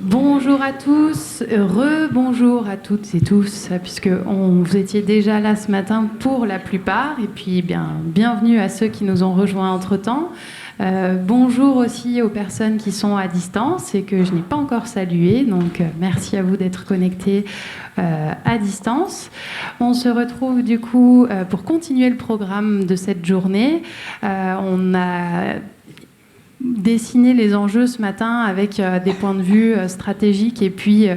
Bonjour à tous, rebonjour à toutes et tous, puisque vous étiez déjà là ce matin pour la plupart, et puis bienvenue à ceux qui nous ont rejoints entre-temps. Bonjour aussi aux personnes qui sont à distance et que je n'ai pas encore saluées, donc merci à vous d'être connectés à distance. On se retrouve du coup pour continuer le programme de cette journée. On a dessiner les enjeux ce matin avec des points de vue stratégiques et puis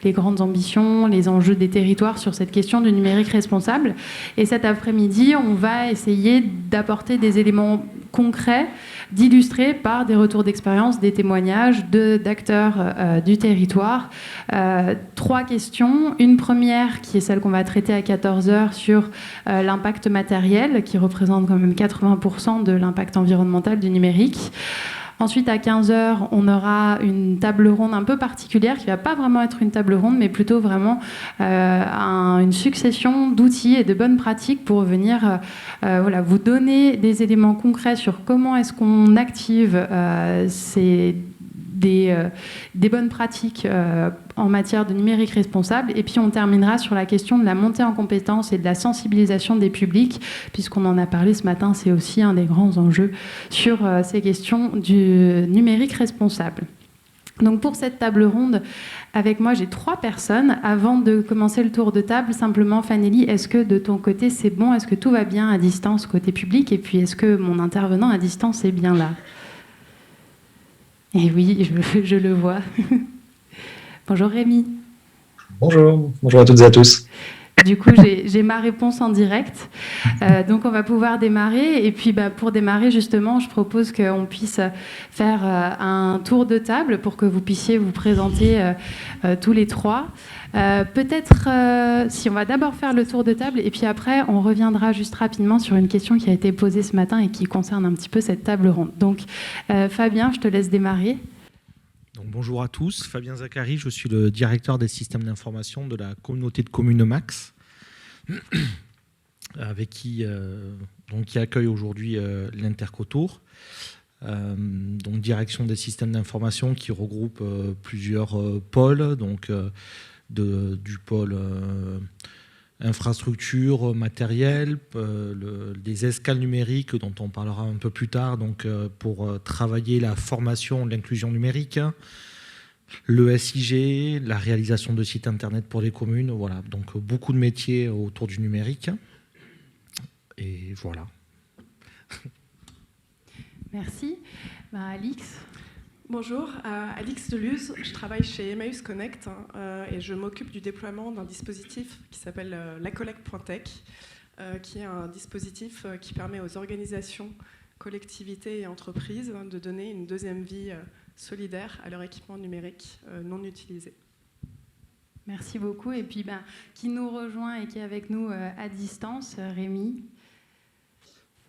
les grandes ambitions, les enjeux des territoires sur cette question du numérique responsable. Et cet après-midi, on va essayer d'apporter des éléments concrets, d'illustrer par des retours d'expérience, des témoignages d'acteurs du territoire. 3 questions. Une première qui est celle qu'on va traiter à 14h sur l'impact matériel qui représente quand même 80% de l'impact environnemental du numérique. Ensuite, à 15h, on aura une table ronde un peu particulière qui ne va pas vraiment être une table ronde, mais plutôt vraiment une succession d'outils et de bonnes pratiques pour venir vous donner des éléments concrets sur comment est-ce qu'on active des bonnes pratiques en matière de numérique responsable. Et puis on terminera sur la question de la montée en compétences et de la sensibilisation des publics, puisqu'on en a parlé ce matin, c'est aussi un des grands enjeux sur ces questions du numérique responsable. Donc pour cette table ronde, avec moi, j'ai 3 personnes. Avant de commencer le tour de table, simplement, Fanélie, est-ce que de ton côté, c'est bon? Est-ce que tout va bien à distance côté public? Et puis, est-ce que mon intervenant à distance est bien là? Et oui, je le vois. Bonjour Rémi. Bonjour à toutes et à tous. Du coup, j'ai ma réponse en direct. Donc, on va pouvoir démarrer. Et puis, pour démarrer, justement, je propose qu'on puisse faire un tour de table pour que vous puissiez vous présenter tous les 3. Peut-être, si on va d'abord faire le tour de table, et puis après, on reviendra juste rapidement sur une question qui a été posée ce matin et qui concerne un petit peu cette table ronde. Donc, Fabien, je te laisse démarrer. Donc, bonjour à tous, Fabien Zacharie, je suis le directeur des systèmes d'information de la communauté de communes Max, avec qui accueille aujourd'hui l'Intercotour. Donc, direction des systèmes d'information qui regroupe plusieurs pôles, du pôle infrastructure, matériel, des escales numériques dont on parlera un peu plus tard, pour travailler la formation, l'inclusion numérique, le SIG, la réalisation de sites internet pour les communes, voilà, donc beaucoup de métiers autour du numérique. Et voilà. Merci. Alix. Bonjour, Alix Deluz, je travaille chez Emmaüs Connect et je m'occupe du déploiement d'un dispositif qui s'appelle lacollecte.tech, qui est un dispositif qui permet aux organisations, collectivités et entreprises de donner une deuxième vie solidaire à leur équipement numérique non utilisé. Merci beaucoup. Et puis, qui nous rejoint et qui est avec nous à distance, Rémi.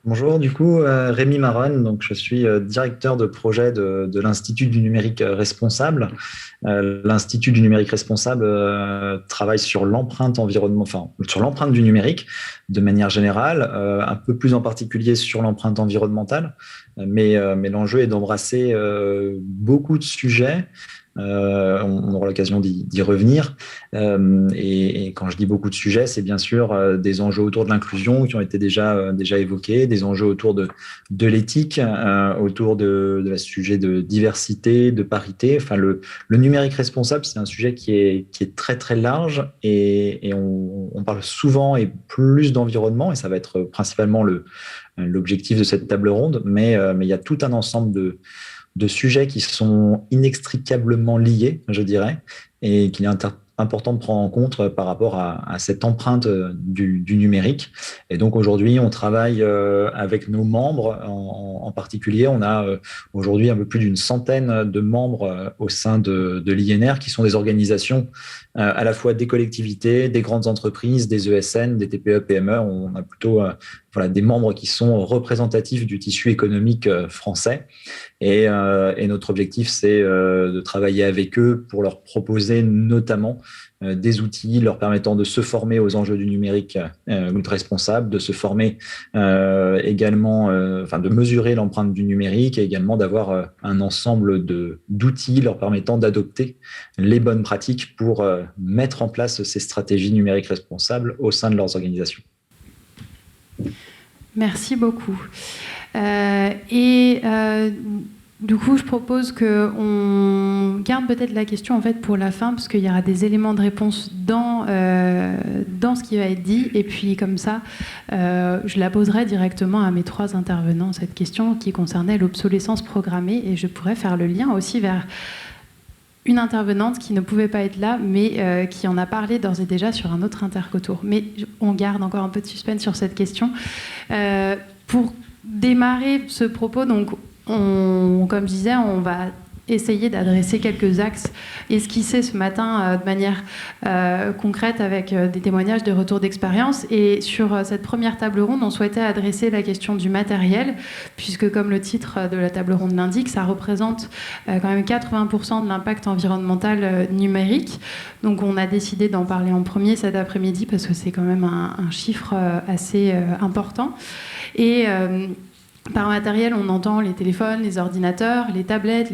Bonjour, du coup, Rémi Maron, donc je suis directeur de projet de l'Institut du numérique responsable. L'Institut du numérique responsable travaille sur l'empreinte sur l'empreinte du numérique de manière générale, un peu plus en particulier sur l'empreinte environnementale, mais l'enjeu est d'embrasser beaucoup de sujets. On aura l'occasion d'y revenir. Et quand je dis beaucoup de sujets, c'est bien sûr des enjeux autour de l'inclusion qui ont été déjà évoqués, des enjeux autour de l'éthique, autour de la sujet de diversité, de parité. Enfin, le numérique responsable, c'est un sujet qui est très très large et on parle souvent et plus d'environnement et ça va être principalement l'objectif de cette table ronde, mais il y a tout un ensemble de sujets qui sont inextricablement liés, je dirais, et qu'il est important de prendre en compte par rapport à cette empreinte du numérique. Et donc aujourd'hui, on travaille avec nos membres en particulier. On a aujourd'hui un peu plus d'une centaine de membres au sein de l'INR qui sont des organisations à la fois des collectivités, des grandes entreprises, des ESN, des TPE, PME. On a plutôt des membres qui sont représentatifs du tissu économique français. Et notre objectif, c'est de travailler avec eux pour leur proposer notamment des outils leur permettant de se former aux enjeux du numérique responsable, de se former également, de mesurer l'empreinte du numérique et également d'avoir un ensemble d'outils leur permettant d'adopter les bonnes pratiques pour mettre en place ces stratégies numériques responsables au sein de leurs organisations. Merci beaucoup. Du coup, je propose qu'on garde peut-être la question en fait pour la fin, parce qu'il y aura des éléments de réponse dans ce qui va être dit. Et puis comme ça, je la poserai directement à mes 3 intervenants, cette question qui concernait l'obsolescence programmée. Et je pourrais faire le lien aussi vers une intervenante qui ne pouvait pas être là, mais qui en a parlé d'ores et déjà sur un autre intercotour. Mais on garde encore un peu de suspense sur cette question. Pour démarrer ce propos, donc, comme je disais, on va essayer d'adresser quelques axes esquissés ce matin de manière concrète avec des témoignages de retour d'expérience. Et sur cette première table ronde, on souhaitait adresser la question du matériel, puisque comme le titre de la table ronde l'indique, ça représente quand même 80% de l'impact environnemental numérique. Donc on a décidé d'en parler en premier cet après-midi, parce que c'est quand même un chiffre assez important. Et par matériel, on entend les téléphones, les ordinateurs, les tablettes,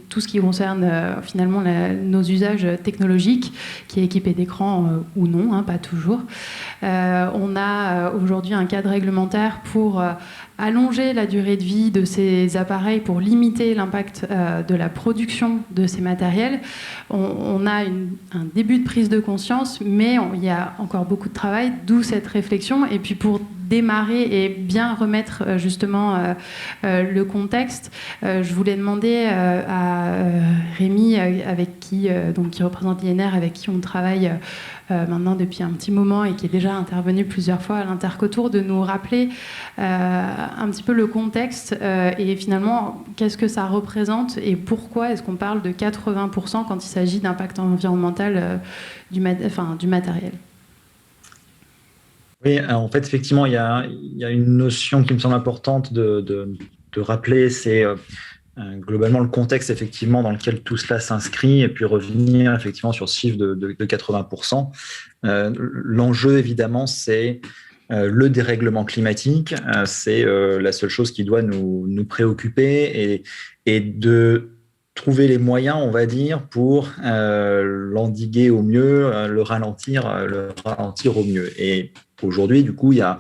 tout ce qui concerne finalement nos usages technologiques, qui est équipé d'écran ou non, pas toujours. On a aujourd'hui un cadre réglementaire pour allonger la durée de vie de ces appareils, pour limiter l'impact de la production de ces matériels. On a un début de prise de conscience, mais il y a encore beaucoup de travail, d'où cette réflexion. Et puis pour démarrer et bien remettre justement le contexte, je voulais demander à Rémi, qui représente l'INR, avec qui on travaille maintenant depuis un petit moment et qui est déjà intervenu plusieurs fois à l'Intercotour, de nous rappeler un petit peu le contexte et finalement qu'est-ce que ça représente et pourquoi est-ce qu'on parle de 80% quand il s'agit d'impact environnemental du matériel. Oui, en fait, effectivement, il y a une notion qui me semble importante de rappeler, c'est globalement le contexte effectivement dans lequel tout cela s'inscrit, et puis revenir effectivement sur ce chiffre de 80%. L'enjeu, évidemment, c'est le dérèglement climatique. C'est la seule chose qui doit nous préoccuper et de trouver les moyens, on va dire, pour l'endiguer au mieux, le ralentir au mieux. Et aujourd'hui, du coup, il y a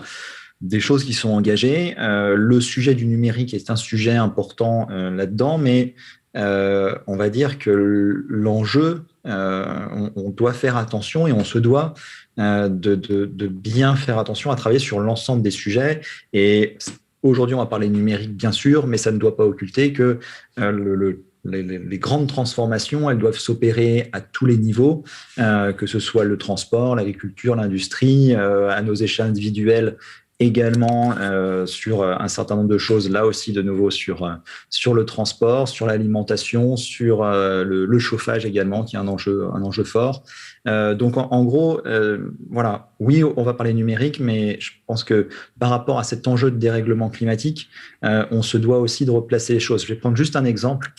des choses qui sont engagées. Le sujet du numérique est un sujet important là-dedans, mais on va dire que l'enjeu, on doit faire attention et on se doit de bien faire attention à travailler sur l'ensemble des sujets. Et aujourd'hui, on va parler numérique, bien sûr, mais ça ne doit pas occulter que les grandes transformations, elles doivent s'opérer à tous les niveaux, que ce soit le transport, l'agriculture, l'industrie, à nos échelles individuelles également, sur un certain nombre de choses, là aussi de nouveau sur le transport, sur l'alimentation, sur le chauffage également, qui est un enjeu fort. Donc en gros, voilà, oui, on va parler numérique, mais je pense que par rapport à cet enjeu de dérèglement climatique, on se doit aussi de replacer les choses. Je vais prendre juste un exemple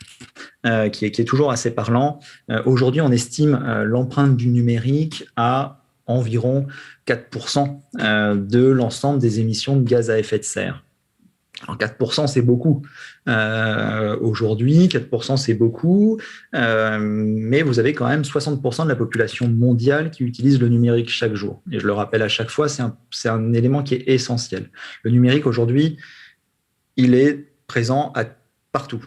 qui est toujours assez parlant. Aujourd'hui, on estime l'empreinte du numérique à environ 4% de l'ensemble des émissions de gaz à effet de serre. Alors 4%, c'est beaucoup. Aujourd'hui, 4%, c'est beaucoup, mais vous avez quand même 60% de la population mondiale qui utilise le numérique chaque jour. Et je le rappelle à chaque fois, c'est un élément qui est essentiel. Le numérique, aujourd'hui, il est présent partout.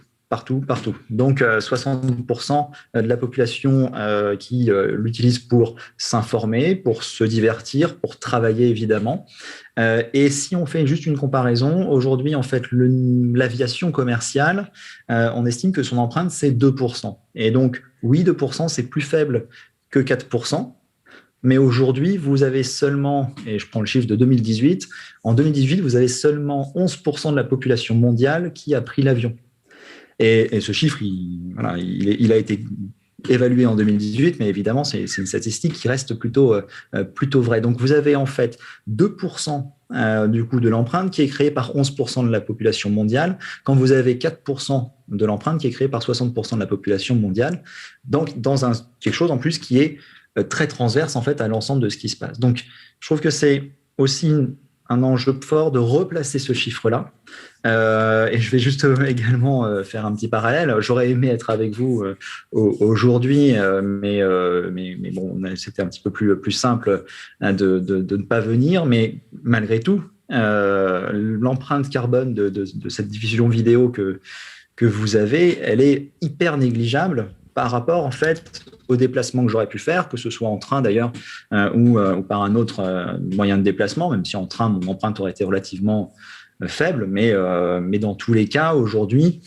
Donc, 60% de la population qui l'utilise pour s'informer, pour se divertir, pour travailler, évidemment. Et si on fait juste une comparaison, aujourd'hui, en fait, l'aviation commerciale, on estime que son empreinte, c'est 2%. Et donc, oui, 2%, c'est plus faible que 4%. Mais aujourd'hui, vous avez seulement, et je prends le chiffre de 2018, en 2018, vous avez seulement 11% de la population mondiale qui a pris l'avion. Et ce chiffre, il a été évalué en 2018, mais évidemment, c'est une statistique qui reste plutôt vraie. Donc, vous avez en fait 2% du coup de l'empreinte qui est créée par 11% de la population mondiale, quand vous avez 4% de l'empreinte qui est créée par 60% de la population mondiale, donc dans quelque chose en plus qui est très transverse en fait à l'ensemble de ce qui se passe. Donc, je trouve que c'est aussi un enjeu fort de replacer ce chiffre-là. Et je vais juste également faire un petit parallèle. J'aurais aimé être avec vous aujourd'hui, mais bon, c'était un petit peu plus simple de ne pas venir. Mais malgré tout, l'empreinte carbone de cette diffusion vidéo que vous avez, elle est hyper négligeable par rapport en fait aux déplacements que j'aurais pu faire, que ce soit en train d'ailleurs ou par un autre moyen de déplacement, même si en train mon empreinte aurait été relativement faible, mais dans tous les cas aujourd'hui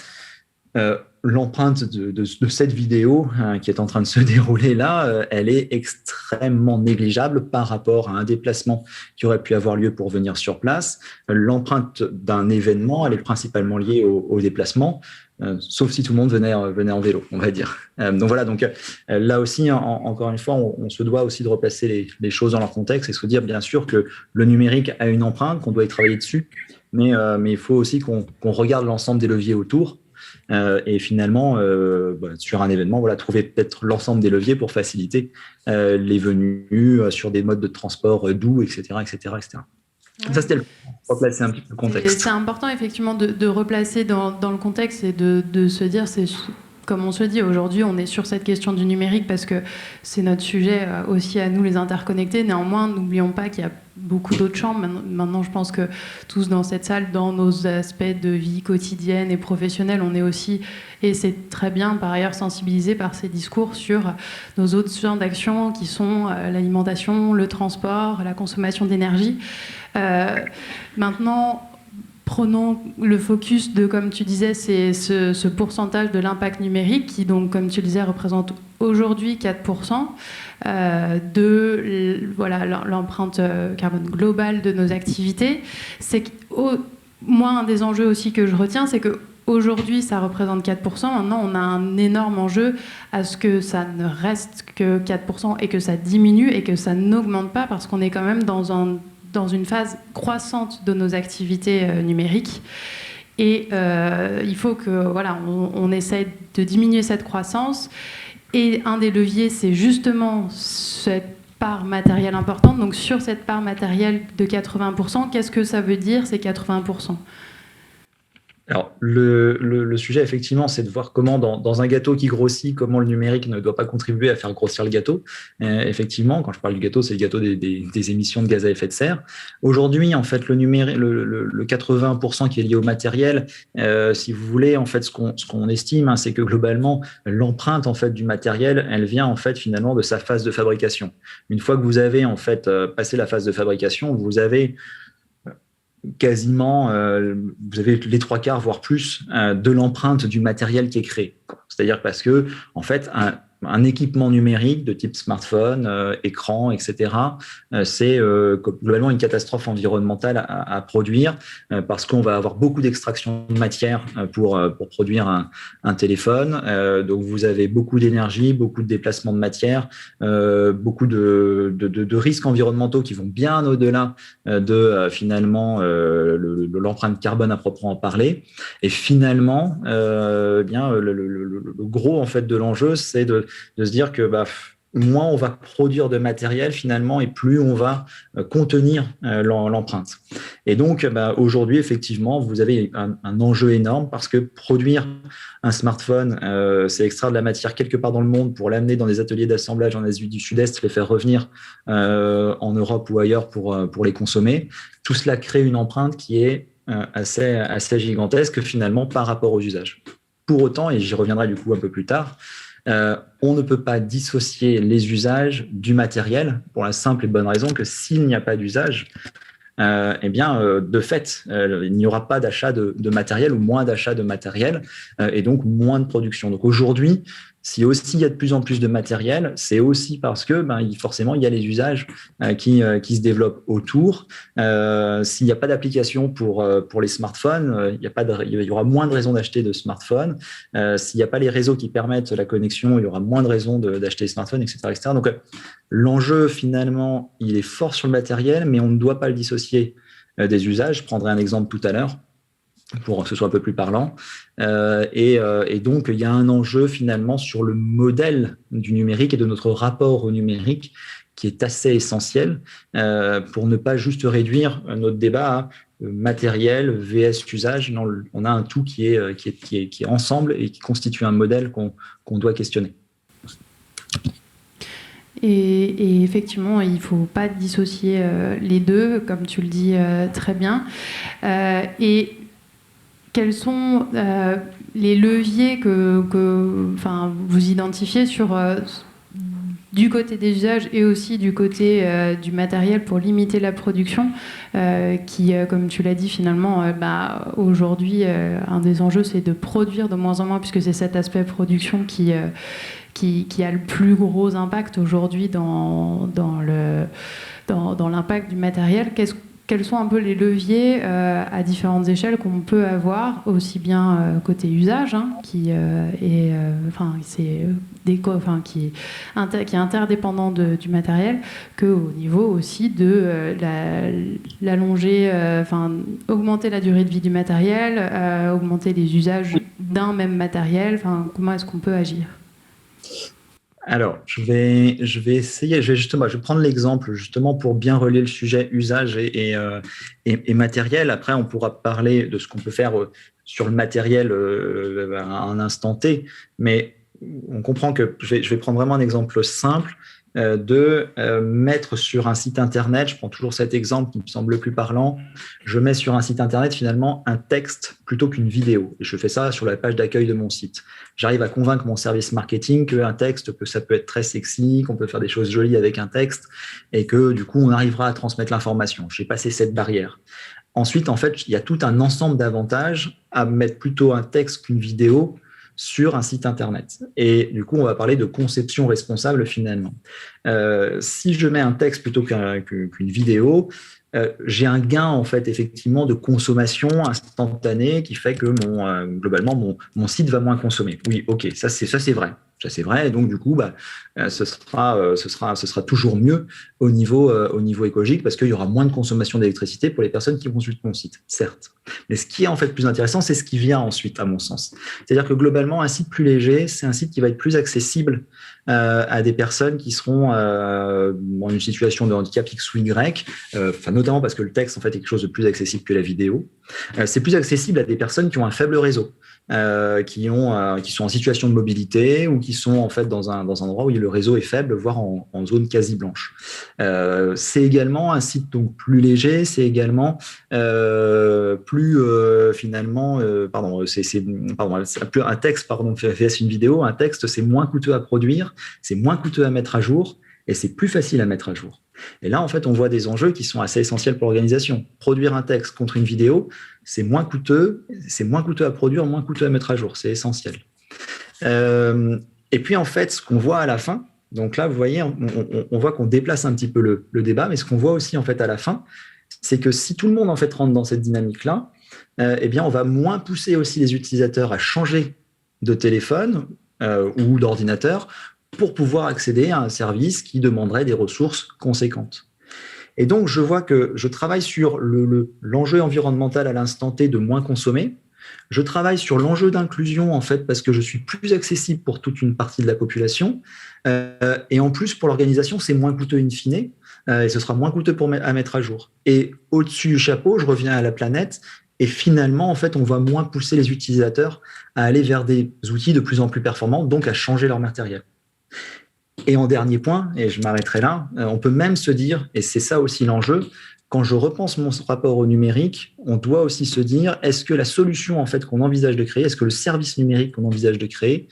l'empreinte de cette vidéo qui est en train de se dérouler là, elle est extrêmement négligeable par rapport à un déplacement qui aurait pu avoir lieu pour venir sur place. L'empreinte d'un événement, elle est principalement liée au déplacement, sauf si tout le monde venait en vélo, on va dire. Donc voilà, donc là aussi, encore une fois, on se doit aussi de replacer les choses dans leur contexte et se dire bien sûr que le numérique a une empreinte, qu'on doit y travailler dessus, mais il faut aussi qu'on regarde l'ensemble des leviers autour. Et finalement, sur un événement, voilà, trouver peut-être l'ensemble des leviers pour faciliter les venues sur des modes de transport doux, etc., etc., etc. Ouais. Ça, c'était replacer un petit peu le contexte. C'est important, effectivement, de replacer dans le contexte et de se dire, comme on se dit, aujourd'hui, on est sur cette question du numérique parce que c'est notre sujet aussi à nous, les interconnectés. Néanmoins, n'oublions pas qu'il y a beaucoup d'autres champs. Maintenant, je pense que tous dans cette salle, dans nos aspects de vie quotidienne et professionnelle, on est aussi, et c'est très bien par ailleurs, sensibilisés par ces discours sur nos autres champs d'action qui sont l'alimentation, le transport, la consommation d'énergie. Maintenant, prenons le focus de, comme tu disais, c'est ce pourcentage de l'impact numérique qui, donc, comme tu le disais, représente aujourd'hui 4% de l'empreinte carbone globale de nos activités. C'est moi, un des enjeux aussi que je retiens, c'est qu'aujourd'hui, ça représente 4%. Maintenant, on a un énorme enjeu à ce que ça ne reste que 4% et que ça diminue et que ça n'augmente pas parce qu'on est quand même dans une phase croissante de nos activités numériques. Et il faut que, voilà, on essaie de diminuer cette croissance. Et un des leviers, c'est justement cette part matérielle importante. Donc sur cette part matérielle de 80%, qu'est-ce que ça veut dire, ces 80%? Alors, le sujet, effectivement, c'est de voir comment, dans un gâteau qui grossit, comment le numérique ne doit pas contribuer à faire grossir le gâteau. Effectivement, quand je parle du gâteau, c'est le gâteau des émissions de gaz à effet de serre. Aujourd'hui, en fait, le 80% qui est lié au matériel, si vous voulez, en fait, ce qu'on estime, c'est que globalement, l'empreinte en fait du matériel, elle vient en fait finalement de sa phase de fabrication. Une fois que vous avez en fait passé la phase de fabrication, vous avez quasiment, vous avez les 3/4, voire plus, de l'empreinte du matériel qui est créé. C'est-à-dire parce que, en fait, un équipement numérique de type smartphone, écran, etc., c'est globalement une catastrophe environnementale à produire parce qu'on va avoir beaucoup d'extraction de matière pour produire un téléphone. Donc, vous avez beaucoup d'énergie, beaucoup de déplacement de matière, beaucoup de risques environnementaux qui vont bien au-delà de finalement l'empreinte carbone à proprement parler. Et finalement, le gros en fait de l'enjeu, c'est de se dire que moins on va produire de matériel finalement et plus on va contenir l'empreinte. Et donc aujourd'hui, effectivement, vous avez un enjeu énorme parce que produire un smartphone, c'est extraire de la matière quelque part dans le monde pour l'amener dans des ateliers d'assemblage en Asie du Sud-Est, les faire revenir en Europe ou ailleurs pour les consommer. Tout cela crée une empreinte qui est assez gigantesque finalement par rapport aux usages. Pour autant, et j'y reviendrai du coup un peu plus tard, on ne peut pas dissocier les usages du matériel pour la simple et bonne raison que s'il n'y a pas d'usage, de fait, il n'y aura pas d'achat de matériel ou moins d'achat de matériel et donc moins de production. Donc aujourd'hui, Si aussi il y a de plus en plus de matériel, c'est aussi parce que forcément il y a les usages qui se développent autour. S'il n'y a pas d'application pour les smartphones, il y aura moins de raisons d'acheter de smartphones. S'il n'y a pas les réseaux qui permettent la connexion, il y aura moins de raisons d'acheter des smartphones, etc., etc. Donc l'enjeu finalement, il est fort sur le matériel, mais on ne doit pas le dissocier des usages. Je prendrai un exemple tout à l'heure, pour que ce soit un peu plus parlant. Et donc, il y a un enjeu finalement sur le modèle du numérique et de notre rapport au numérique qui est assez essentiel pour ne pas juste réduire notre débat à matériel, VS usage. Non, on a un tout qui est ensemble et qui constitue un modèle qu'on doit questionner. Et effectivement, il ne faut pas dissocier les deux, comme tu le dis très bien. Et quels sont les leviers que vous identifiez du côté des usages et aussi du côté du matériel pour limiter la production qui, comme tu l'as dit, finalement, aujourd'hui, un des enjeux, c'est de produire de moins en moins, puisque c'est cet aspect production qui a le plus gros impact aujourd'hui dans l'impact du matériel. Quels sont un peu les leviers à différentes échelles qu'on peut avoir, aussi bien côté usage, qui est interdépendant du matériel, qu'au niveau aussi de augmenter la durée de vie du matériel, augmenter les usages d'un même matériel. Comment est-ce qu'on peut agir ? Alors, je vais essayer. Je vais prendre l'exemple justement pour bien relier le sujet usage et matériel. Après, on pourra parler de ce qu'on peut faire sur le matériel à un instant T. Mais on comprend que je vais prendre vraiment un exemple simple de mettre sur un site internet. Je prends toujours cet exemple qui me semble le plus parlant. Je mets sur un site internet finalement un texte plutôt qu'une vidéo. Et je fais ça sur la page d'accueil de mon site. J'arrive à convaincre mon service marketing qu'un texte, que ça peut être très sexy, qu'on peut faire des choses jolies avec un texte et que du coup, on arrivera à transmettre l'information. J'ai passé cette barrière. Ensuite, en fait, il y a tout un ensemble d'avantages à mettre plutôt un texte qu'une vidéo sur un site internet. Et du coup, on va parler de conception responsable finalement. Si je mets un texte plutôt qu'une vidéo, j'ai un gain en fait effectivement de consommation instantanée qui fait que globalement mon site va moins consommer. Oui, ok, ça c'est vrai. Ça c'est vrai. Et donc du coup, ce sera toujours mieux au niveau écologique parce qu'il y aura moins de consommation d'électricité pour les personnes qui consultent mon site, certes. Mais ce qui est en fait plus intéressant, c'est ce qui vient ensuite, à mon sens. C'est-à-dire que globalement, un site plus léger, c'est un site qui va être plus accessible à des personnes qui seront dans une situation de handicap X ou Y, notamment parce que le texte en fait est quelque chose de plus accessible que la vidéo. C'est plus accessible à des personnes qui ont un faible réseau, qui sont en situation de mobilité ou qui sont en fait dans un endroit où le réseau est faible, voire en zone quasi blanche. C'est également un site donc plus léger, c'est également un texte, VS une vidéo, un texte c'est moins coûteux à produire, c'est moins coûteux à mettre à jour et c'est plus facile à mettre à jour. Et là, en fait, on voit des enjeux qui sont assez essentiels pour l'organisation. Produire un texte contre une vidéo, c'est moins coûteux à produire, moins coûteux à mettre à jour, c'est essentiel. Et puis, en fait, ce qu'on voit à la fin, donc là, vous voyez, on voit qu'on déplace un petit peu le débat, mais ce qu'on voit aussi en fait à la fin, c'est que si tout le monde en fait rentre dans cette dynamique-là, on va moins pousser aussi les utilisateurs à changer de téléphone ou d'ordinateur pour pouvoir accéder à un service qui demanderait des ressources conséquentes. Et donc, je vois que je travaille sur l'enjeu environnemental à l'instant T de moins consommer. Je travaille sur l'enjeu d'inclusion, en fait, parce que je suis plus accessible pour toute une partie de la population. Et en plus, pour l'organisation, c'est moins coûteux in fine, et ce sera moins coûteux à mettre à jour. Et au-dessus du chapeau, je reviens à la planète. Et finalement, en fait, on va moins pousser les utilisateurs à aller vers des outils de plus en plus performants, donc à changer leur matériel. Et en dernier point, et je m'arrêterai là, on peut même se dire, et c'est ça aussi l'enjeu, quand je repense mon rapport au numérique, on doit aussi se dire, est-ce que la solution en fait, qu'on envisage de créer, est-ce que le service numérique qu'on envisage de créer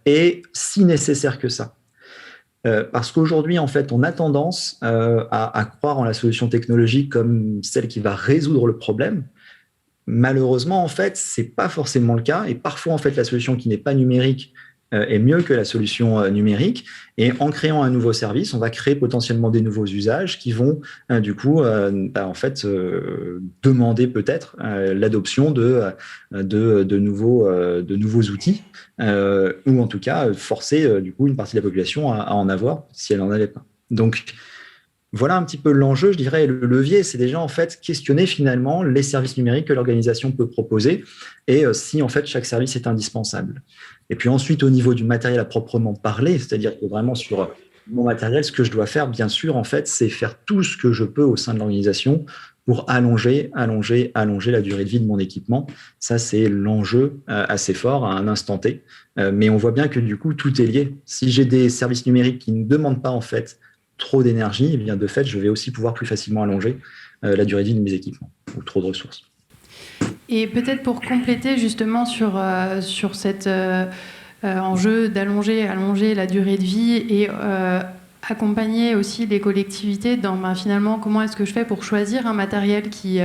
est si nécessaire que ça ? Parce qu'aujourd'hui, en fait, on a tendance à croire en la solution technologique comme celle qui va résoudre le problème. Malheureusement, en fait, c'est pas forcément le cas. Et parfois, en fait, la solution qui n'est pas numérique est mieux que la solution numérique. Et en créant un nouveau service, on va créer potentiellement des nouveaux usages qui vont du coup demander peut-être l'adoption de nouveaux outils ou en tout cas forcer du coup une partie de la population à en avoir si elle n'en avait pas. Donc voilà un petit peu l'enjeu, je dirais, le levier, c'est déjà en fait questionner finalement les services numériques que l'organisation peut proposer et si en fait chaque service est indispensable. Et puis ensuite au niveau du matériel à proprement parler, c'est-à-dire que vraiment sur mon matériel, ce que je dois faire, bien sûr, en fait, c'est faire tout ce que je peux au sein de l'organisation pour allonger la durée de vie de mon équipement. Ça, c'est l'enjeu assez fort à un instant T. Mais on voit bien que du coup, tout est lié. Si j'ai des services numériques qui ne demandent pas en fait trop d'énergie, eh bien de fait, je vais aussi pouvoir plus facilement allonger la durée de vie de mes équipements ou trop de ressources. Et peut-être pour compléter justement sur cet enjeu allonger la durée de vie et accompagner aussi les collectivités dans finalement comment est-ce que je fais pour choisir un matériel qui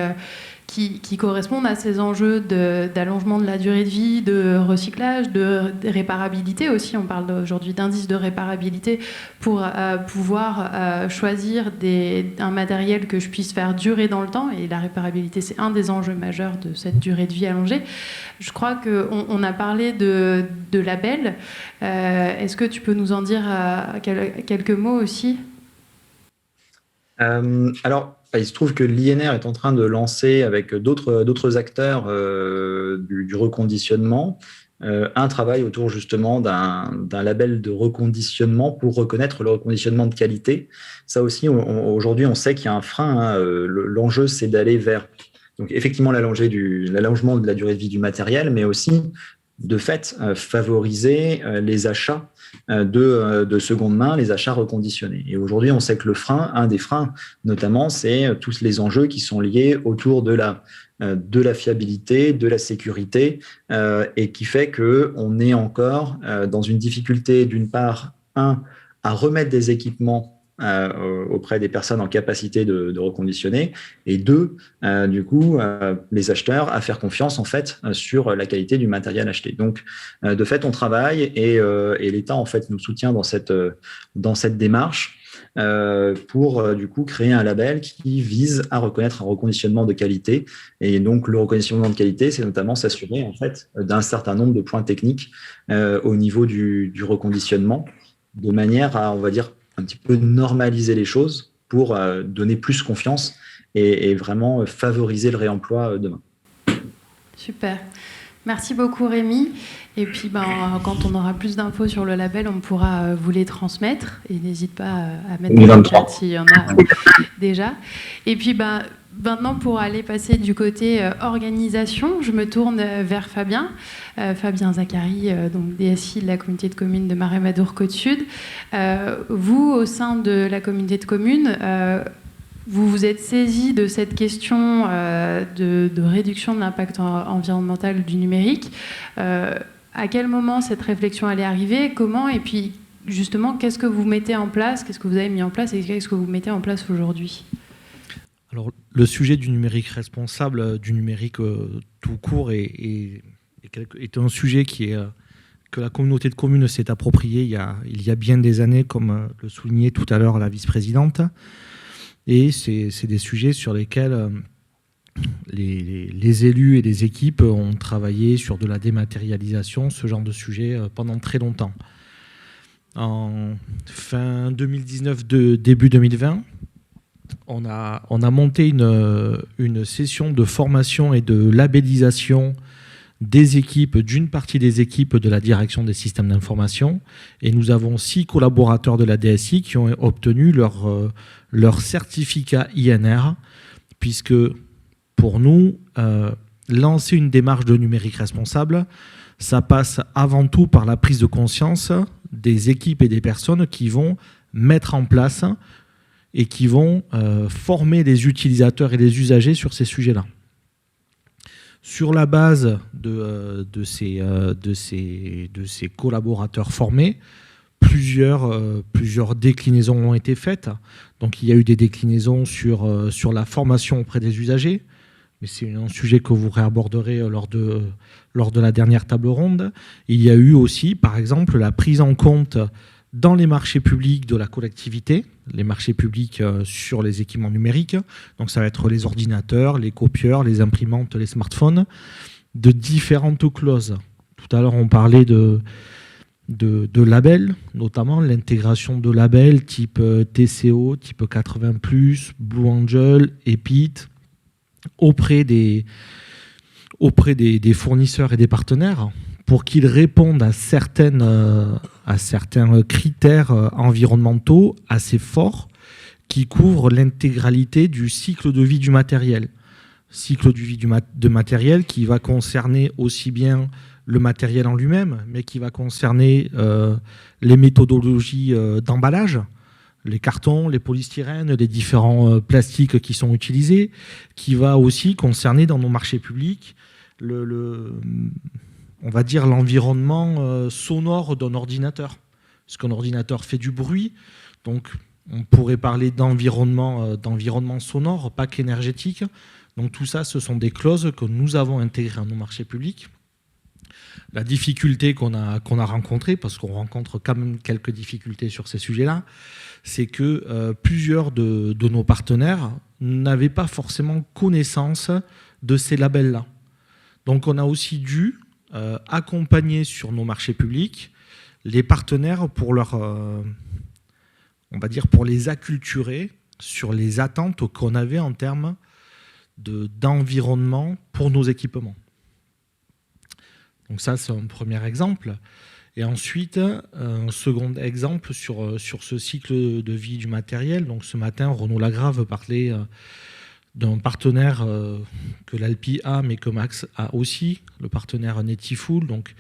correspondent à ces enjeux d'allongement de la durée de vie, de recyclage, de réparabilité aussi. On parle aujourd'hui d'indice de réparabilité pour pouvoir choisir un matériel que je puisse faire durer dans le temps. Et la réparabilité, c'est un des enjeux majeurs de cette durée de vie allongée. Je crois qu'on a parlé de labels. Est-ce que tu peux nous en dire quelques mots aussi ? Alors, il se trouve que l'INR est en train de lancer avec d'autres acteurs du reconditionnement un travail autour justement d'un label de reconditionnement pour reconnaître le reconditionnement de qualité. Ça aussi, aujourd'hui, on sait qu'il y a un frein. Hein, l'enjeu, c'est d'aller vers donc effectivement l'allongement de la durée de vie du matériel, mais aussi de fait favoriser les achats de seconde main, les achats reconditionnés. Et aujourd'hui, on sait que un des freins, notamment, c'est tous les enjeux qui sont liés autour de la fiabilité, de la sécurité, et qui fait qu'on est encore dans une difficulté, d'une part, à remettre des équipements auprès des personnes en capacité de reconditionner, et deux, du coup, les acheteurs à faire confiance en fait sur la qualité du matériel acheté. Donc, de fait, on travaille et l'État en fait nous soutient dans cette démarche pour du coup créer un label qui vise à reconnaître un reconditionnement de qualité. Et donc, le reconditionnement de qualité, c'est notamment s'assurer en fait d'un certain nombre de points techniques au niveau du reconditionnement, de manière à, on va dire, un petit peu normaliser les choses pour donner plus confiance et vraiment favoriser le réemploi demain. Super. Merci beaucoup Rémi. Et puis quand on aura plus d'infos sur le label, on pourra vous les transmettre. Et n'hésite pas à mettre dans le chat s'il y en a déjà. Et puis maintenant, pour aller passer du côté organisation, je me tourne vers Fabien Zacharie, donc DSI de la communauté de communes de Marais-Madour-Côte Sud. Vous, au sein de la communauté de communes, vous vous êtes saisi de cette question de réduction de l'impact environnemental du numérique. À quel moment cette réflexion allait arriver ? Comment ? Et puis, justement, qu'est-ce que vous mettez en place ? Qu'est-ce que vous avez mis en place ? Et qu'est-ce que vous mettez en place aujourd'hui ? Alors, le sujet du numérique responsable, du numérique tout court, est un sujet que la communauté de communes s'est approprié il y a bien des années, comme le soulignait tout à l'heure la vice-présidente. Et c'est des sujets sur lesquels les élus et les équipes ont travaillé sur de la dématérialisation, ce genre de sujet, pendant très longtemps. En fin 2019, début 2020, on a monté une session de formation et de labellisation d'une partie des équipes de la direction des systèmes d'information, et nous avons 6 collaborateurs de la DSI qui ont obtenu leur certificat INR, puisque pour nous, lancer une démarche de numérique responsable, ça passe avant tout par la prise de conscience des équipes et des personnes qui vont mettre en place et qui vont former les utilisateurs et les usagers sur ces sujets-là. Sur la base de ces collaborateurs formés, plusieurs déclinaisons ont été faites. Donc, il y a eu des déclinaisons sur la formation auprès des usagers, mais c'est un sujet que vous réaborderez lors de la dernière table ronde. Il y a eu aussi, par exemple, la prise en compte dans les marchés publics de la collectivité, les marchés publics sur les équipements numériques, donc ça va être les ordinateurs, les copieurs, les imprimantes, les smartphones, de différentes clauses. Tout à l'heure, on parlait de labels, notamment l'intégration de labels type TCO, type 80+, Blue Angel, EPIT, auprès des fournisseurs et des partenaires pour qu'ils répondent à certains critères environnementaux assez forts qui couvrent l'intégralité du cycle de vie du matériel. Cycle de vie de matériel qui va concerner aussi bien le matériel en lui-même, mais qui va concerner les méthodologies d'emballage, les cartons, les polystyrènes, les différents plastiques qui sont utilisés, qui va aussi concerner dans nos marchés publics on va dire l'environnement sonore d'un ordinateur. Parce qu'un ordinateur fait du bruit, donc on pourrait parler d'environnement sonore, pas qu'énergétique. Donc tout ça, ce sont des clauses que nous avons intégrées à nos marchés publics. La difficulté qu'on a rencontrée, parce qu'on rencontre quand même quelques difficultés sur ces sujets-là, c'est que plusieurs de nos partenaires n'avaient pas forcément connaissance de ces labels-là. Donc on a aussi dû accompagner sur nos marchés publics les partenaires pour on va dire pour les acculturer sur les attentes qu'on avait en termes d'environnement pour nos équipements. Donc ça, c'est un premier exemple. Et ensuite, un second exemple sur ce cycle de vie du matériel. Donc ce matin, Renaud Lagrave parlait d'un partenaire que l'Alpi a, mais que Max a aussi, le partenaire Netiful. Donc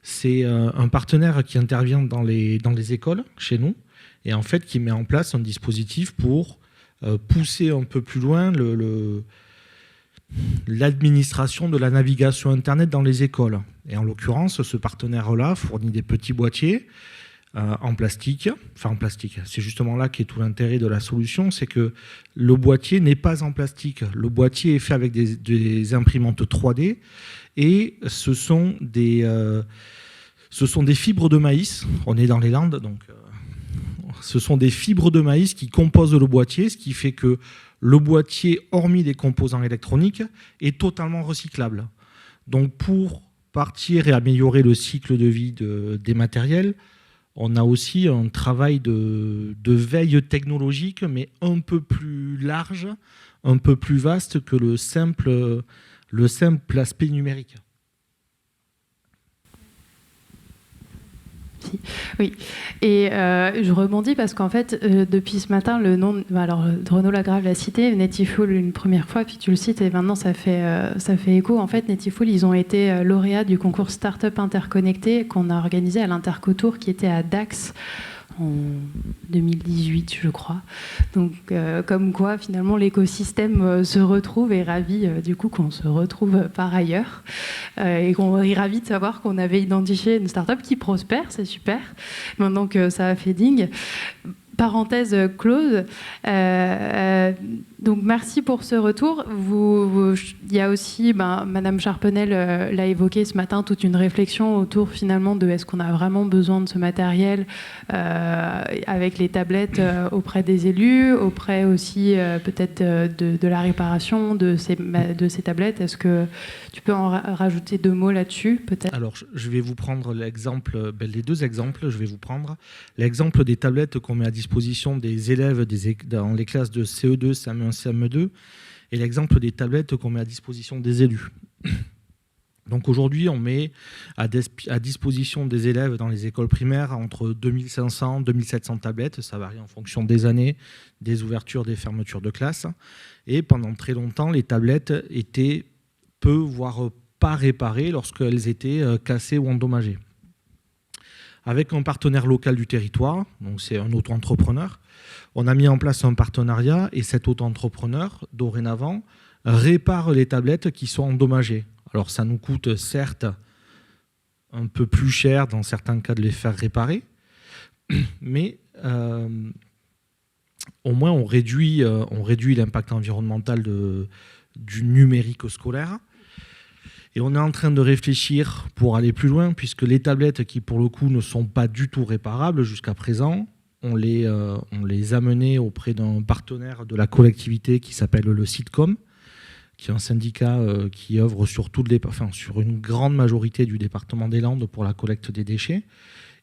c'est un partenaire qui intervient dans les écoles chez nous et en fait qui met en place un dispositif pour pousser un peu plus loin l'administration de la navigation Internet dans les écoles. Et en l'occurrence, ce partenaire-là fournit des petits boîtiers en plastique. Enfin, en plastique. C'est justement là qu'est tout l'intérêt de la solution, c'est que le boîtier n'est pas en plastique. Le boîtier est fait avec des imprimantes 3D et ce sont des fibres de maïs. On est dans les Landes, donc ce sont des fibres de maïs qui composent le boîtier, ce qui fait que le boîtier, hormis des composants électroniques, est totalement recyclable. Donc pour partir et améliorer le cycle de vie des matériels, on a aussi un travail de veille technologique, mais un peu plus large, un peu plus vaste que le simple aspect numérique. Oui, et je rebondis parce qu'en fait, depuis ce matin, le nom, alors Renaud Lagrave l'a cité, Netiful une première fois, puis tu le cites, et maintenant ça fait écho. En fait, Netiful, ils ont été lauréats du concours Startup Interconnecté qu'on a organisé à l'Intercotour, qui était à Dax en 2018, je crois. Donc, comme quoi, finalement, l'écosystème se retrouve et ravi, du coup, qu'on se retrouve par ailleurs. Et qu'on est ravi de savoir qu'on avait identifié une start-up qui prospère, c'est super. Maintenant que ça a fait ding. Parenthèse close. Donc merci pour ce retour. Il y a aussi, Madame Charpenel l'a évoqué ce matin, toute une réflexion autour finalement de est-ce qu'on a vraiment besoin de ce matériel avec les tablettes auprès des élus, auprès aussi peut-être de la réparation de ces tablettes. Est-ce que tu peux en rajouter 2 mots là-dessus peut-être? Alors je vais vous prendre l'exemple, les 2 exemples. Je vais vous prendre l'exemple des tablettes qu'on met à disposition des élèves dans les classes de CE2, CM1, CM2 et l'exemple des tablettes qu'on met à disposition des élus. Donc aujourd'hui, on met à disposition des élèves dans les écoles primaires entre 2500 et 2700 tablettes. Ça varie en fonction des années, des ouvertures, des fermetures de classe. Et pendant très longtemps, les tablettes étaient peu, voire pas réparées lorsqu'elles étaient cassées ou endommagées. Avec un partenaire local du territoire, donc c'est un auto-entrepreneur, on a mis en place un partenariat et cet auto-entrepreneur, dorénavant, répare les tablettes qui sont endommagées. Alors ça nous coûte certes un peu plus cher dans certains cas de les faire réparer, mais au moins on réduit l'impact environnemental du numérique scolaire. Et on est en train de réfléchir pour aller plus loin, puisque les tablettes qui, pour le coup, ne sont pas du tout réparables jusqu'à présent, on les a menées auprès d'un partenaire de la collectivité qui s'appelle le Sitcom, qui est un syndicat qui œuvre sur une grande majorité du département des Landes pour la collecte des déchets.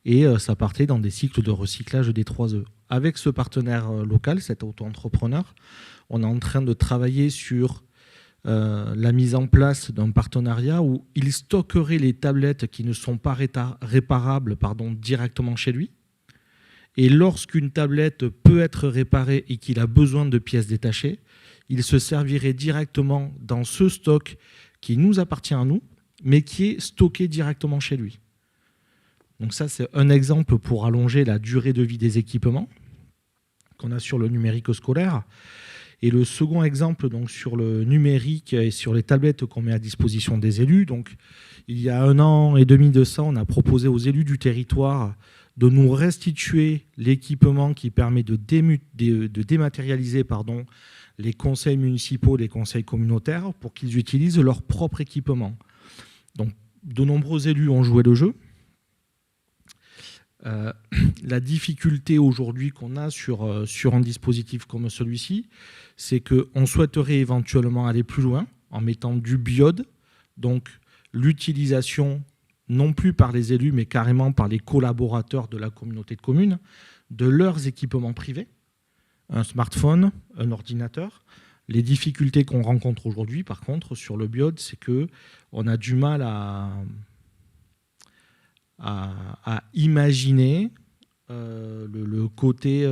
Et ça partait dans des cycles de recyclage des 3E. Avec ce partenaire local, cet auto-entrepreneur, on est en train de travailler sur la mise en place d'un partenariat où il stockerait les tablettes qui ne sont pas réparables directement chez lui. Et lorsqu'une tablette peut être réparée et qu'il a besoin de pièces détachées, il se servirait directement dans ce stock qui nous appartient à nous, mais qui est stocké directement chez lui. Donc ça, c'est un exemple pour allonger la durée de vie des équipements qu'on a sur le numérique scolaire. Et le second exemple, donc, sur le numérique et sur les tablettes qu'on met à disposition des élus. Donc, il y a 1 an et demi de ça, on a proposé aux élus du territoire de nous restituer l'équipement qui permet de dématérialiser les conseils municipaux, les conseils communautaires, pour qu'ils utilisent leur propre équipement. Donc, de nombreux élus ont joué le jeu. La difficulté aujourd'hui qu'on a sur un dispositif comme celui-ci, c'est qu'on souhaiterait éventuellement aller plus loin en mettant du BIOD, donc l'utilisation non plus par les élus, mais carrément par les collaborateurs de la communauté de communes, de leurs équipements privés, un smartphone, un ordinateur. Les difficultés qu'on rencontre aujourd'hui, par contre, sur le BIOD, c'est qu'on a du mal à imaginer le côté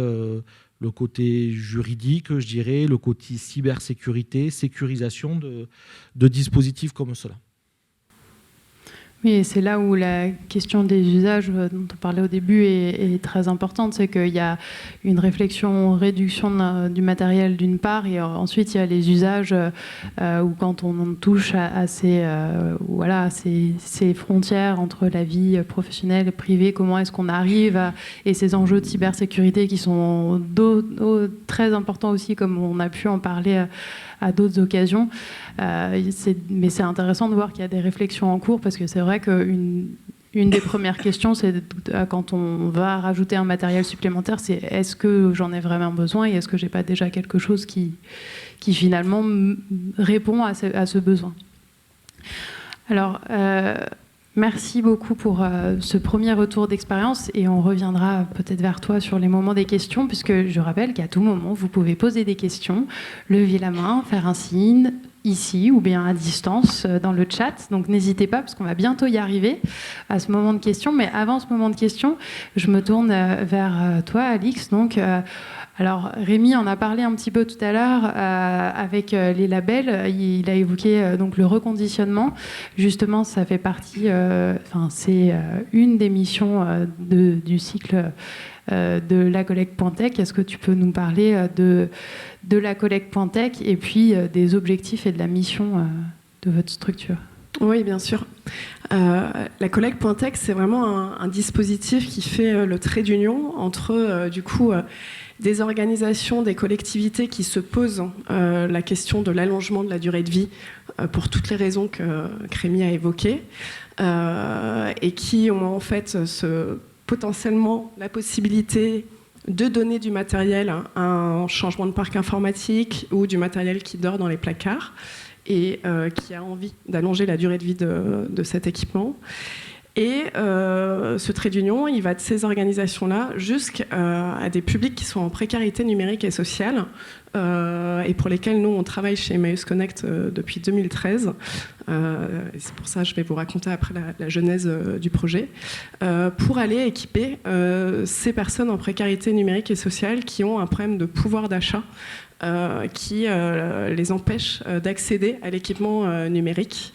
juridique, je dirais, le côté cybersécurité, sécurisation de dispositifs comme cela. Oui, c'est là où la question des usages dont on parlait au début est très importante. C'est qu'il y a une réflexion réduction du matériel d'une part, et ensuite il y a les usages où quand on touche à ces frontières entre la vie professionnelle et privée, comment est-ce qu'on arrive et ces enjeux de cybersécurité qui sont très importants aussi, comme on a pu en parler à d'autres occasions. Mais c'est intéressant de voir qu'il y a des réflexions en cours, parce que c'est vrai qu'une des premières questions, c'est quand on va rajouter un matériel supplémentaire, c'est est-ce que j'en ai vraiment besoin et est-ce que j'ai pas déjà quelque chose qui finalement répond à ce besoin. Alors, merci beaucoup pour ce premier retour d'expérience, et on reviendra peut-être vers toi sur les moments des questions, puisque je rappelle qu'à tout moment, vous pouvez poser des questions, lever la main, faire un signe ici ou bien à distance dans le chat. Donc n'hésitez pas, parce qu'on va bientôt y arriver à ce moment de questions. Mais avant ce moment de questions, je me tourne vers toi, Alix. Donc, alors Rémi en a parlé un petit peu tout à l'heure avec les labels. Il a évoqué donc le reconditionnement. Justement, ça fait partie, c'est une des missions du cycle de la collecte Pointec. Est-ce que tu peux nous parler de la collecte Pointec et puis des objectifs et de la mission de votre structure? Oui, bien sûr. La collecte Pointec, c'est vraiment un dispositif qui fait le trait d'union entre des organisations, des collectivités qui se posent la question de l'allongement de la durée de vie pour toutes les raisons que Rémi a évoquées, et qui ont en fait potentiellement la possibilité de donner du matériel, un changement de parc informatique ou du matériel qui dort dans les placards, et qui a envie d'allonger la durée de vie de cet équipement. Et ce trait d'union, il va de ces organisations-là jusqu'à des publics qui sont en précarité numérique et sociale, et pour lesquels nous, on travaille chez Emmaüs Connect depuis 2013. Et c'est pour ça que je vais vous raconter après la genèse du projet, pour aller équiper ces personnes en précarité numérique et sociale qui ont un problème de pouvoir d'achat qui les empêche d'accéder à l'équipement numérique.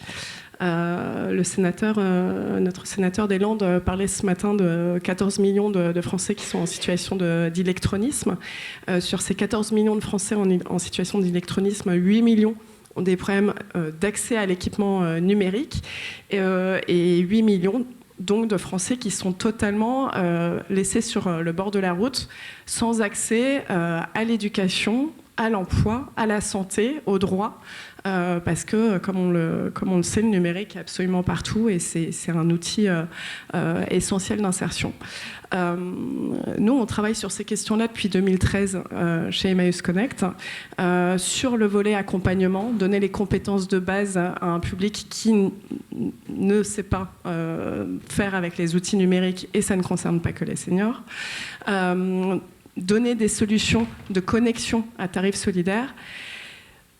Notre sénateur des Landes parlait ce matin de 14 millions de Français qui sont en situation d'électronisme. Sur ces 14 millions de Français en situation d'électronisme, 8 millions ont des problèmes d'accès à l'équipement numérique, et 8 millions donc de Français qui sont totalement laissés sur le bord de la route, sans accès à l'éducation, à l'emploi, à la santé, aux droits, parce que, comme on le sait, le numérique est absolument partout et c'est un outil essentiel d'insertion. Nous, on travaille sur ces questions-là depuis 2013 chez Emmaüs Connect, sur le volet accompagnement, donner les compétences de base à un public qui ne sait pas faire avec les outils numériques, et ça ne concerne pas que les seniors. Donner des solutions de connexion à tarif solidaire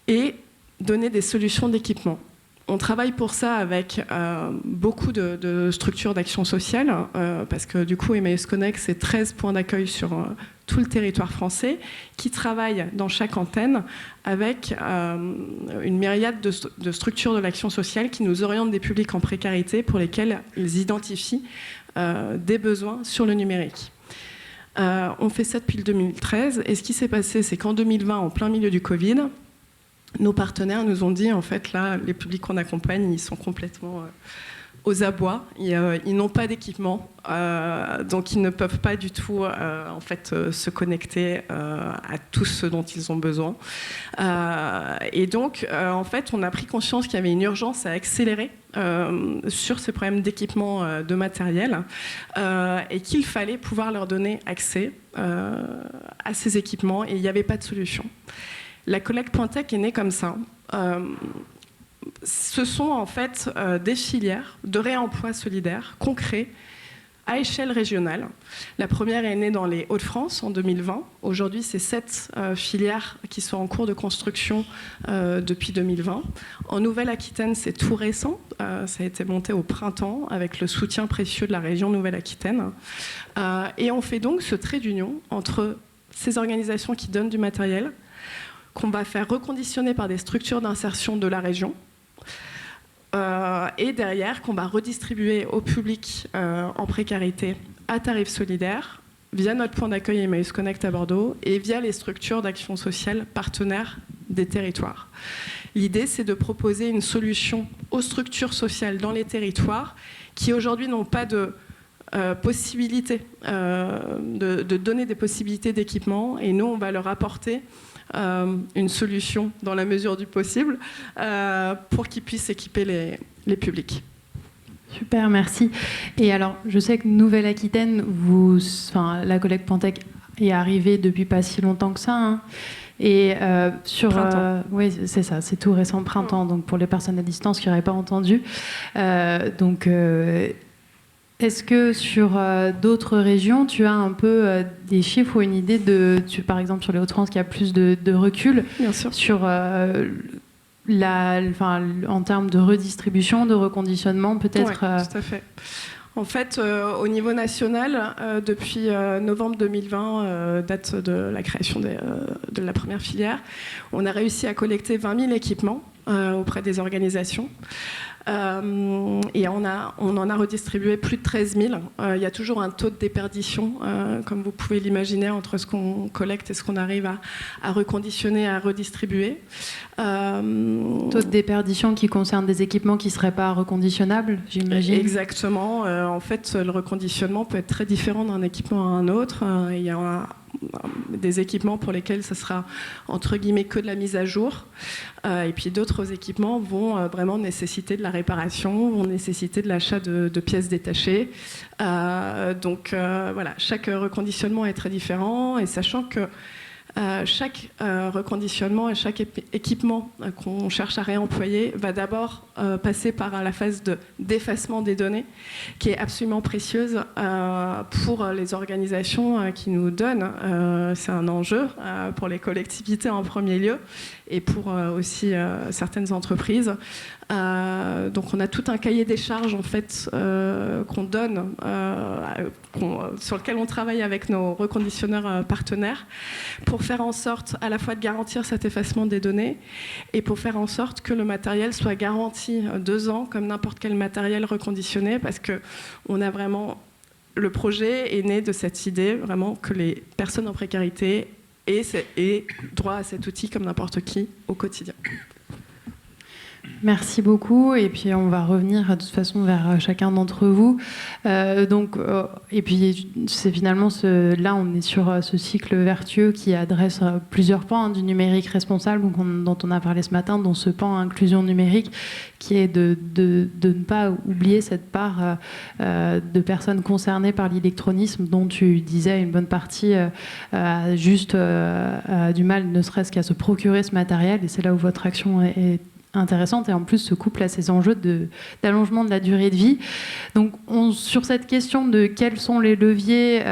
et donner des solutions d'équipement. On travaille pour ça avec beaucoup de structures d'action sociale, parce que du coup, Emmaüs Connect, c'est 13 points d'accueil sur tout le territoire français, qui travaillent dans chaque antenne avec une myriade de structures de l'action sociale qui nous orientent des publics en précarité pour lesquels ils identifient des besoins sur le numérique. On fait ça depuis le 2013, et ce qui s'est passé, c'est qu'en 2020, en plein milieu du Covid, nos partenaires nous ont dit, en fait, là, les publics qu'on accompagne, ils sont complètement aux abois. Ils n'ont pas d'équipement, donc ils ne peuvent pas du tout, en fait, se connecter à tout ce dont ils ont besoin. Et donc, en fait, on a pris conscience qu'il y avait une urgence à accélérer sur ce problème d'équipement de matériel, et qu'il fallait pouvoir leur donner accès à ces équipements, et il n'y avait pas de solution. La collecte Pointec est née comme ça. Ce sont en fait des filières de réemploi solidaire concret à échelle régionale. La première est née dans les Hauts-de-France en 2020. Aujourd'hui, c'est 7 filières qui sont en cours de construction depuis 2020. En Nouvelle-Aquitaine, c'est tout récent. Ça a été monté au printemps avec le soutien précieux de la région Nouvelle-Aquitaine. Et on fait donc ce trait d'union entre ces organisations qui donnent du matériel, qu'on va faire reconditionner par des structures d'insertion de la région, et derrière qu'on va redistribuer au public en précarité à tarif solidaire via notre point d'accueil Emmaüs Connect à Bordeaux et via les structures d'action sociale partenaires des territoires. L'idée, c'est de proposer une solution aux structures sociales dans les territoires qui aujourd'hui n'ont pas de possibilité de donner des possibilités d'équipement, et nous, on va leur apporter une solution dans la mesure du possible pour qu'ils puissent équiper les publics. Super, merci. Et alors, je sais que Nouvelle-Aquitaine, la collecte Pointec est arrivée depuis pas si longtemps que ça. Hein. Et oui, c'est ça, c'est tout récent, printemps. Donc pour les personnes à distance qui n'auraient pas entendu. Est-ce que sur d'autres régions, tu as un peu des chiffres ou une idée par exemple sur les Hauts-de-France, qui a plus de recul? Bien sûr. Sur en termes de redistribution, de reconditionnement, peut-être? Oui, tout à fait. En fait, au niveau national, depuis novembre 2020, date de la création de la première filière, on a réussi à collecter 20 000 équipements auprès des organisations. Et on en a redistribué plus de 13 000. Il y a toujours un taux de déperdition, comme vous pouvez l'imaginer, entre ce qu'on collecte et ce qu'on arrive à reconditionner, à redistribuer. Taux de déperdition qui concerne des équipements qui ne seraient pas reconditionnables, j'imagine. Exactement. En fait, le reconditionnement peut être très différent d'un équipement à un autre. Il y a des équipements pour lesquels ce sera entre guillemets que de la mise à jour, et puis d'autres équipements vont vraiment nécessiter de la réparation, vont nécessiter de l'achat de pièces détachées. Donc voilà, chaque reconditionnement est très différent, et sachant que chaque reconditionnement et chaque équipement qu'on cherche à réemployer va d'abord passer par la phase de d'effacement des données, qui est absolument précieuse pour les organisations qui nous donnent. C'est un enjeu pour les collectivités en premier lieu, et pour aussi certaines entreprises. Donc on a tout un cahier des charges en fait qu'on donne, sur lequel on travaille avec nos reconditionneurs partenaires, pour faire en sorte à la fois de garantir cet effacement des données, et pour faire en sorte que le matériel soit garanti 2 ans comme n'importe quel matériel reconditionné, parce que on a vraiment, le projet est né de cette idée vraiment que les personnes en précarité aient droit à cet outil comme n'importe qui au quotidien. Merci beaucoup. Et puis, on va revenir de toute façon vers chacun d'entre vous. Et puis, c'est finalement là, on est sur ce cycle vertueux qui adresse plusieurs pans du numérique responsable dont on a parlé ce matin, dont ce pan inclusion numérique, qui est de ne pas oublier cette part de personnes concernées par l'électronisme, dont tu disais une bonne partie a juste du mal, ne serait-ce qu'à se procurer ce matériel. Et c'est là où votre action est intéressante et en plus se couple à ces enjeux d'allongement de la durée de vie. Donc sur cette question de quels sont les leviers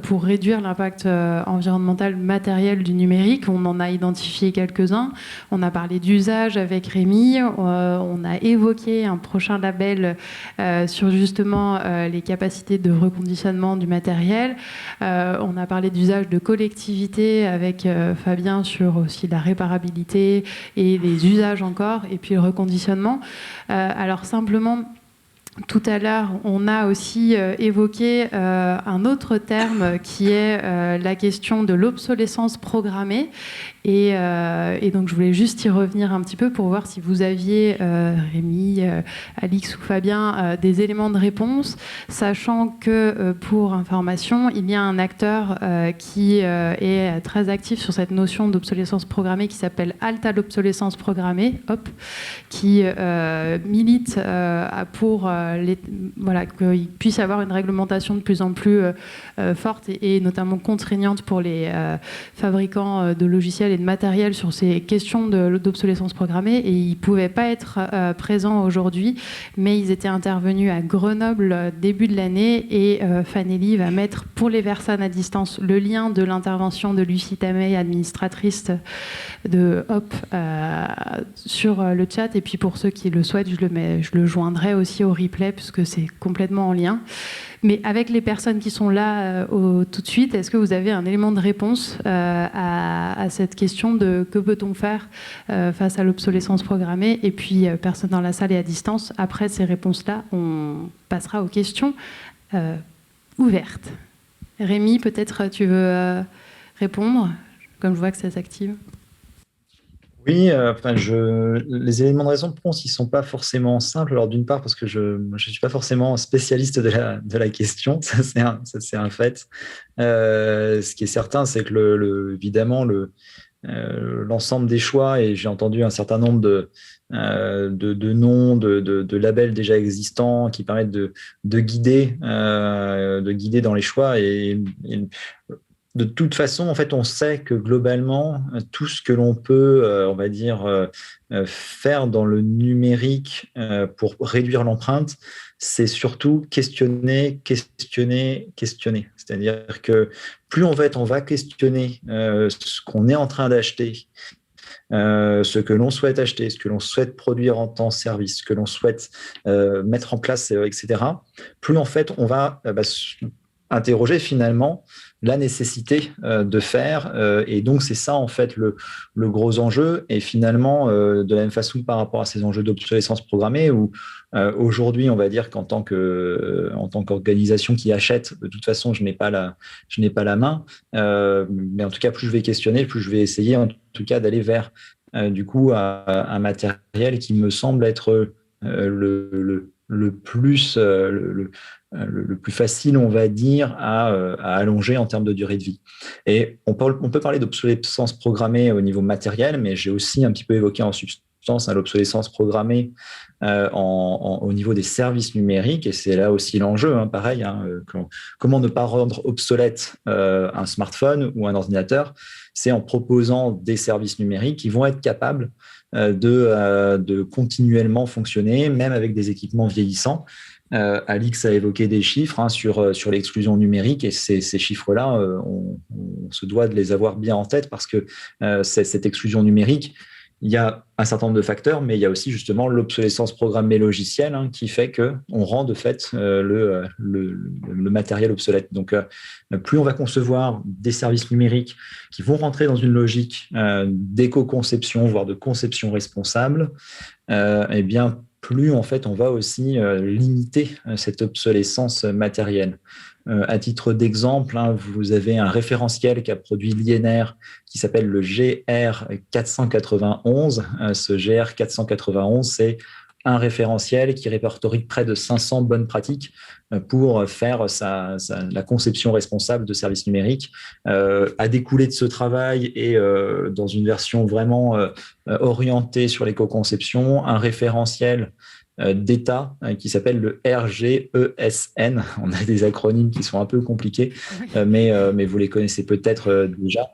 pour réduire l'impact environnemental matériel du numérique, on en a identifié quelques-uns. On a parlé d'usage avec Rémi, on a évoqué un prochain label sur justement les capacités de reconditionnement du matériel. On a parlé d'usage de collectivité avec Fabien sur aussi la réparabilité et les usages encore, et puis le reconditionnement. Alors simplement, tout à l'heure, on a aussi évoqué un autre terme qui est la question de l'obsolescence programmée. Et donc, je voulais juste y revenir un petit peu pour voir si vous aviez, Rémi, Alix ou Fabien, des éléments de réponse, sachant que, pour information, il y a un acteur qui est très actif sur cette notion d'obsolescence programmée qui s'appelle Halt à l'obsolescence programmée, HOP, qui milite pour qu'il puisse y avoir une réglementation de plus en plus forte et notamment contraignante pour les fabricants de logiciels et de matériel sur ces questions d'obsolescence programmée. Et ils ne pouvaient pas être présents aujourd'hui, mais ils étaient intervenus à Grenoble début de l'année et Fanelli va mettre pour les personnes à distance le lien de l'intervention de Lucie Tamey, administratrice de HOP, sur le chat. Et puis pour ceux qui le souhaitent, je le joindrai aussi au replay puisque c'est complètement en lien. Mais avec les personnes qui sont là tout de suite, est-ce que vous avez un élément de réponse à cette question de que peut-on faire face à l'obsolescence programmée? Et puis, personne dans la salle et à distance, après ces réponses-là, on passera aux questions ouvertes. Rémi, peut-être tu veux répondre, comme je vois que ça s'active. Oui, les éléments de réponse, ils ne sont pas forcément simples. Alors, d'une part, parce que je ne suis pas forcément spécialiste de la question, ça c'est un fait. Ce qui est certain, c'est que évidemment, l'ensemble des choix, et j'ai entendu un certain nombre de noms, de labels déjà existants qui permettent de guider dans les choix. Et de toute façon, en fait, on sait que globalement, tout ce que l'on peut, on va dire, faire dans le numérique pour réduire l'empreinte, c'est surtout questionner. C'est-à-dire que plus on va questionner ce qu'on est en train d'acheter, ce que l'on souhaite acheter, ce que l'on souhaite produire en tant que service, ce que l'on souhaite mettre en place, etc., plus en fait, on va interroger finalement la nécessité de faire. Et donc, c'est ça, en fait, le gros enjeu. Et finalement, de la même façon par rapport à ces enjeux d'obsolescence programmée, où aujourd'hui, on va dire qu'en tant qu'organisation qui achète, de toute façon, je n'ai pas la main. Mais en tout cas, plus je vais questionner, plus je vais essayer, en tout cas, d'aller vers, du coup, un matériel qui me semble être le plus facile, on va dire, à allonger en termes de durée de vie. Et on peut parler d'obsolescence programmée au niveau matériel, mais j'ai aussi un petit peu évoqué en substance l'obsolescence programmée au niveau des services numériques, et c'est là aussi l'enjeu, pareil, comment ne pas rendre obsolète un smartphone ou un ordinateur, c'est en proposant des services numériques qui vont être capables de continuellement fonctionner, même avec des équipements vieillissants. Alix a évoqué des chiffres sur l'exclusion numérique, et ces chiffres-là, on se doit de les avoir bien en tête, parce que cette exclusion numérique, il y a un certain nombre de facteurs, mais il y a aussi justement l'obsolescence programmée logicielle qui fait qu'on rend de fait le matériel obsolète. Donc, plus on va concevoir des services numériques qui vont rentrer dans une logique d'éco-conception, voire de conception responsable, eh bien, plus en fait on va aussi limiter cette obsolescence matérielle. À titre d'exemple, vous avez un référentiel qu'a produit l'INR qui s'appelle le GR491. Ce GR491, c'est un référentiel qui répertorie près de 500 bonnes pratiques pour faire la conception responsable de services numériques. A découlé de ce travail et dans une version vraiment orientée sur l'éco-conception, un référentiel d'État qui s'appelle le RGESN. On a des acronymes qui sont un peu compliqués, mais vous les connaissez peut-être déjà.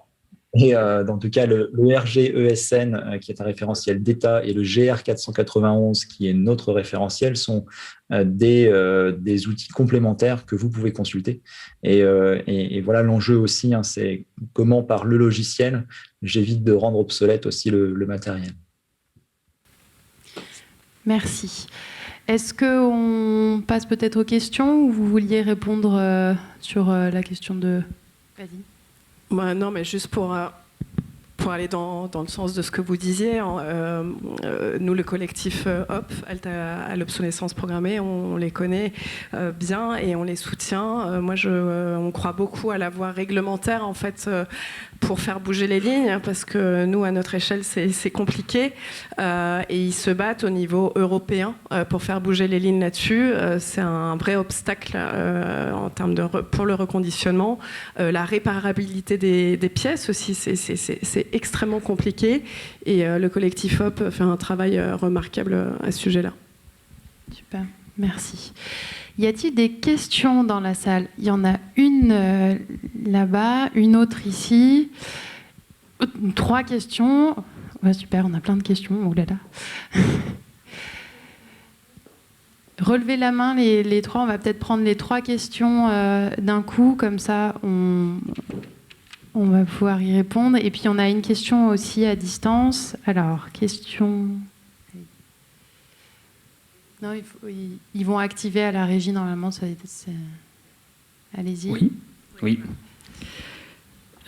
Et en tout cas, le RGESN, qui est un référentiel d'État, et le GR491, qui est notre référentiel, sont des outils complémentaires que vous pouvez consulter. Et voilà l'enjeu aussi, c'est comment par le logiciel, j'évite de rendre obsolète aussi le matériel. Merci. Est-ce qu'on passe peut-être aux questions ou vous vouliez répondre sur la question de... Vas-y. Non, mais juste pour aller dans le sens de ce que vous disiez, nous, le collectif HOP, Halte à l'obsolescence programmée, on les connaît bien et on les soutient. On croit beaucoup à la voie réglementaire, en fait, pour faire bouger les lignes, parce que nous, à notre échelle, c'est compliqué. Et ils se battent au niveau européen pour faire bouger les lignes là-dessus. C'est un vrai obstacle en termes pour le reconditionnement. La réparabilité des pièces aussi, c'est extrêmement compliqué. Et le collectif HOP fait un travail remarquable à ce sujet-là. Super, merci. Y a-t-il des questions dans la salle? Il y en a une là-bas, une autre ici. 3 questions. Ouais, super, on a plein de questions. Oh là là. Relevez la main les 3. On va peut-être prendre les 3 questions d'un coup. Comme ça, on va pouvoir y répondre. Et puis, on a une question aussi à distance. Alors, question... Non, ils vont activer à la régie, normalement. Allez-y. Oui.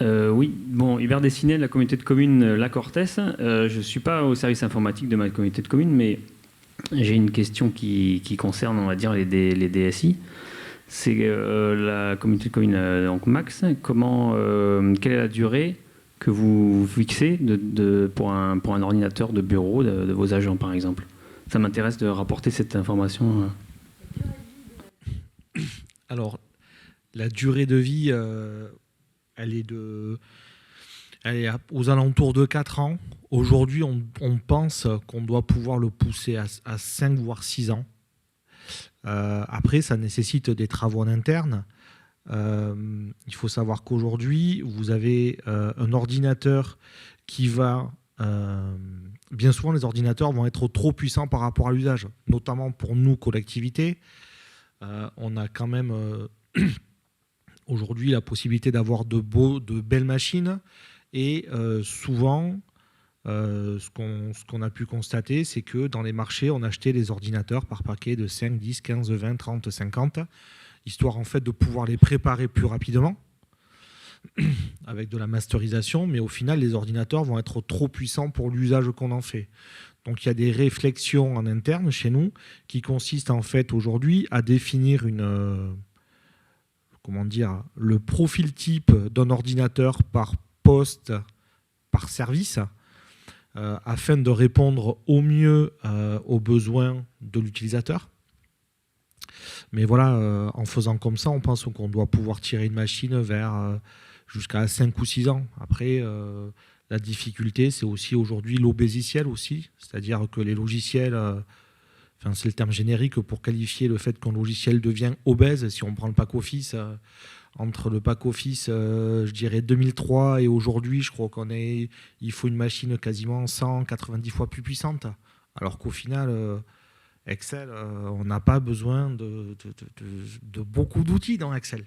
Bon, Hubert Dessinet, de la communauté de communes La Cortès. Je ne suis pas au service informatique de ma communauté de communes, mais j'ai une question qui concerne, on va dire, les DSI. C'est la communauté de communes, donc Max, quelle est la durée que vous fixez pour un ordinateur de bureau de vos agents, par exemple? Ça m'intéresse de rapporter cette information. Alors, la durée de vie, elle est aux alentours de 4 ans. Aujourd'hui, on pense qu'on doit pouvoir le pousser à 5 voire 6 ans. Après, ça nécessite des travaux en interne. Il faut savoir qu'aujourd'hui, vous avez un ordinateur qui va... bien souvent, les ordinateurs vont être trop puissants par rapport à l'usage, notamment pour nous, collectivités. On a quand même aujourd'hui la possibilité d'avoir de belles machines et souvent, ce qu'on a pu constater, c'est que dans les marchés, on achetait des ordinateurs par paquet de 5, 10, 15, 20, 30, 50, histoire en fait de pouvoir les préparer plus rapidement avec de la masterisation, mais au final, les ordinateurs vont être trop puissants pour l'usage qu'on en fait. Donc, il y a des réflexions en interne chez nous qui consistent en fait aujourd'hui à définir le profil type d'un ordinateur par poste, par service, afin de répondre au mieux aux besoins de l'utilisateur. Mais voilà, en faisant comme ça, on pense qu'on doit pouvoir tirer une machine vers jusqu'à 5 ou 6 ans. Après, la difficulté, c'est aussi aujourd'hui l'obésiciel aussi, c'est-à-dire que les logiciels, c'est le terme générique pour qualifier le fait qu'un logiciel devient obèse. Si on prend le pack office, entre le pack office, je dirais 2003 et aujourd'hui, je crois il faut une machine quasiment 190 fois plus puissante. Alors qu'au final, Excel, on n'a pas besoin de beaucoup d'outils dans Excel.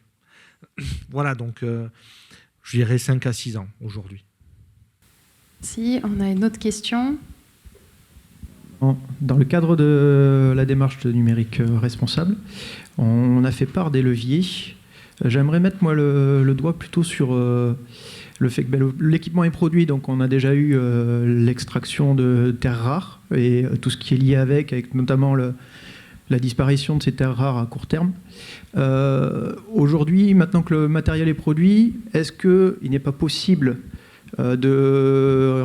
Voilà, donc je dirais 5 à 6 ans aujourd'hui. Si, on a une autre question. Dans le cadre de la démarche de numérique responsable, on a fait part des leviers. J'aimerais mettre moi le doigt plutôt sur le fait que l'équipement est produit, donc on a déjà eu l'extraction de terres rares et tout ce qui est lié avec notamment la disparition de ces terres rares à court terme. Aujourd'hui, maintenant que le matériel est produit, est-ce qu'il n'est pas possible de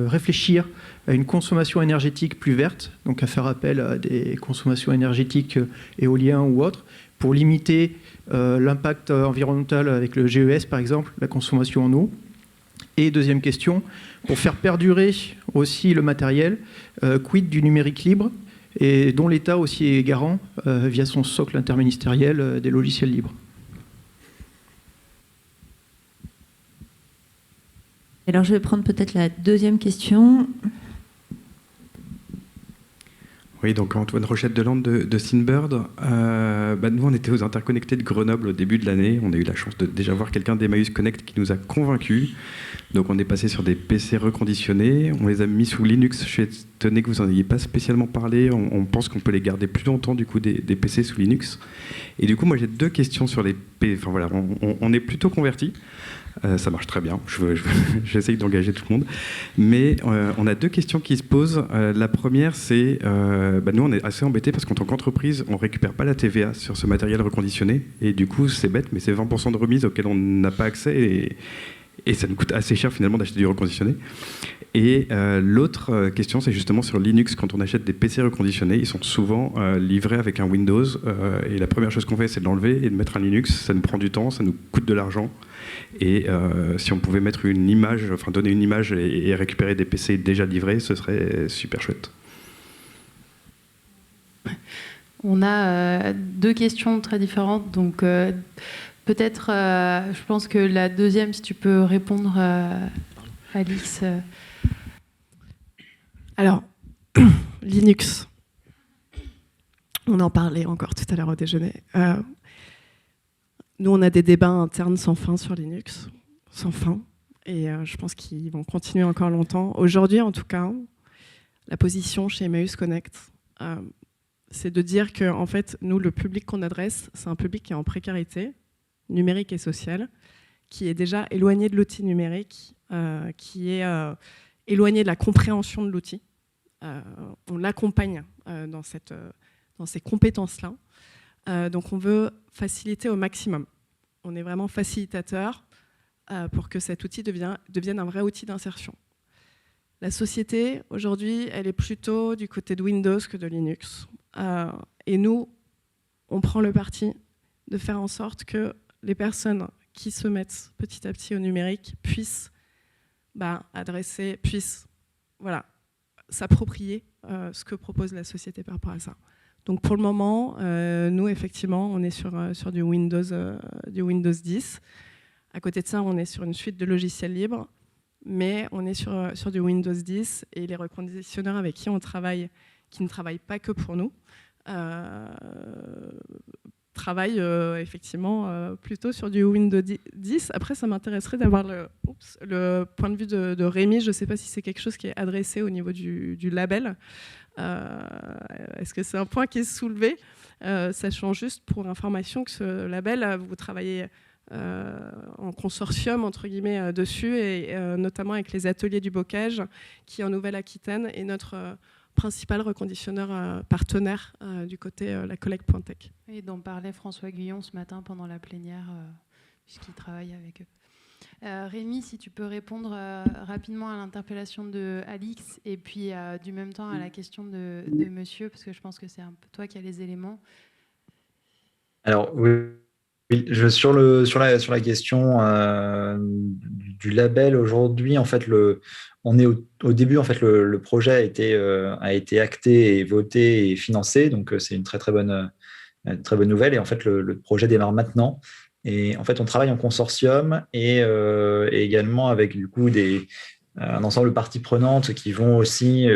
réfléchir à une consommation énergétique plus verte, donc à faire appel à des consommations énergétiques éoliennes ou autres, pour limiter l'impact environnemental avec le GES, par exemple, la consommation en eau. Et deuxième question, pour faire perdurer aussi le matériel, quid du numérique libre, et dont l'État aussi est garant via son socle interministériel des logiciels libres. Alors je vais prendre peut-être la deuxième question. Oui, donc Antoine Rochette-Delande de Synbird. Nous, on était aux Interconnectés de Grenoble au début de l'année. On a eu la chance de déjà voir quelqu'un d'Emmaüs Connect qui nous a convaincus. Donc on est passé sur des PC reconditionnés. On les a mis sous Linux. Je suis étonné que vous n'en ayez pas spécialement parlé. On pense qu'on peut les garder plus longtemps, du coup, des PC sous Linux. Et du coup, moi, j'ai deux questions sur les PC. Enfin voilà, on est plutôt convertis. Ça marche très bien, j'essaye d'engager tout le monde. Mais on a deux questions qui se posent. La première, c'est, nous on est assez embêtés parce qu'en tant qu'entreprise, on ne récupère pas la TVA sur ce matériel reconditionné. Et du coup, c'est bête, mais c'est 20% de remise auxquelles on n'a pas accès. Et ça nous coûte assez cher finalement d'acheter du reconditionné. Et l'autre question, c'est justement sur Linux. Quand on achète des PC reconditionnés, ils sont souvent livrés avec un Windows. Et la première chose qu'on fait, c'est de l'enlever et de mettre un Linux. Ça nous prend du temps, ça nous coûte de l'argent. Et si on pouvait mettre une image, enfin donner une image et récupérer des PC déjà livrés, ce serait super chouette. On a deux questions très différentes, donc peut-être, je pense que la deuxième, si tu peux répondre, Alix. Alors, Linux, on en parlait encore tout à l'heure au déjeuner. Nous, on a des débats internes sans fin sur Linux, sans fin, et je pense qu'ils vont continuer encore longtemps. Aujourd'hui, en tout cas, la position chez Emmaüs Connect, c'est de dire que, en fait, nous, le public qu'on adresse, c'est un public qui est en précarité numérique et sociale, qui est déjà éloigné de l'outil numérique, qui est éloigné de la compréhension de l'outil. On l'accompagne dans ces compétences-là. Donc on veut faciliter au maximum. On est vraiment facilitateur pour que cet outil devienne un vrai outil d'insertion. La société, aujourd'hui, elle est plutôt du côté de Windows que de Linux. Et nous, on prend le parti de faire en sorte que les personnes qui se mettent petit à petit au numérique puissent s'approprier ce que propose la société par rapport à ça. Donc pour le moment, nous, effectivement, on est sur du Windows 10. À côté de ça, on est sur une suite de logiciels libres, mais on est sur du Windows 10 et les reconditionneurs avec qui on travaille, qui ne travaillent pas que pour nous, travaillent effectivement plutôt sur du Windows 10. Après, ça m'intéresserait d'avoir le point de vue de Rémi. Je ne sais pas si c'est quelque chose qui est adressé au niveau du label. Est-ce que c'est un point qui est soulevé, sachant juste pour information que ce label, vous travaillez en consortium entre guillemets dessus, et notamment avec les ateliers du bocage qui en Nouvelle-Aquitaine est notre principal reconditionneur partenaire du côté la collecte Pointec. Et dont parlait François Guyon ce matin pendant la plénière, puisqu'il travaille avec eux. Rémi, si tu peux répondre rapidement à l'interpellation de Alix et puis du même temps à la question de monsieur, parce que je pense que c'est un peu toi qui as les éléments. Alors oui, sur la question du label aujourd'hui, en fait, on est au début, en fait, le projet a été acté et voté et financé, donc c'est une très bonne nouvelle. Et en fait, le projet démarre maintenant. Et en fait, on travaille en consortium et également avec du coup un ensemble de parties prenantes qui vont aussi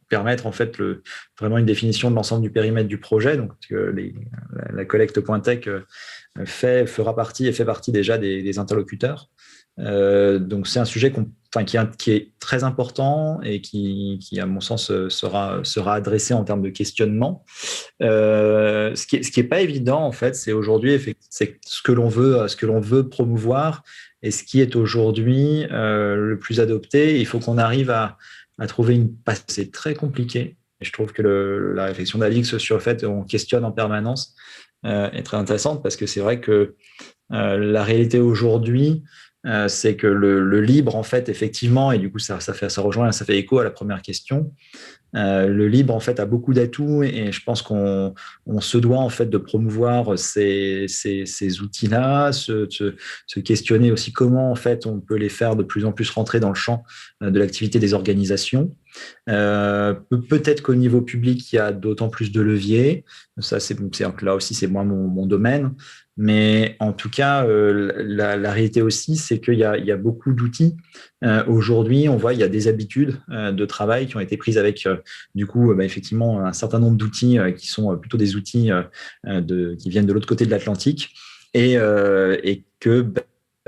permettre en fait vraiment une définition de l'ensemble du périmètre du projet. Donc, la collecte Pointec fait partie déjà des interlocuteurs. Donc, c'est un sujet qui est très important et qui à mon sens, sera adressé en termes de questionnement. Ce qui est pas évident, en fait, c'est aujourd'hui, c'est ce que l'on veut promouvoir et ce qui est aujourd'hui le plus adopté. Il faut qu'on arrive à trouver une passe. C'est très compliqué. je trouve que la réflexion d'Alix sur le fait qu'on questionne en permanence est très intéressante, parce que c'est vrai que la réalité aujourd'hui, c'est que le libre, en fait, effectivement, et du coup, ça fait écho à la première question. Le libre, en fait, a beaucoup d'atouts, et je pense qu'on se doit, en fait, de promouvoir ces outils-là, se questionner aussi comment, en fait, on peut les faire de plus en plus rentrer dans le champ de l'activité des organisations. Peut-être qu'au niveau public, il y a d'autant plus de leviers. Ça, là aussi, c'est moins mon domaine. Mais en tout cas, la réalité aussi, c'est qu'il y a beaucoup d'outils. Aujourd'hui, on voit il y a des habitudes de travail qui ont été prises avec, du coup, effectivement, un certain nombre d'outils qui sont plutôt des outils qui viennent de l'autre côté de l'Atlantique, et que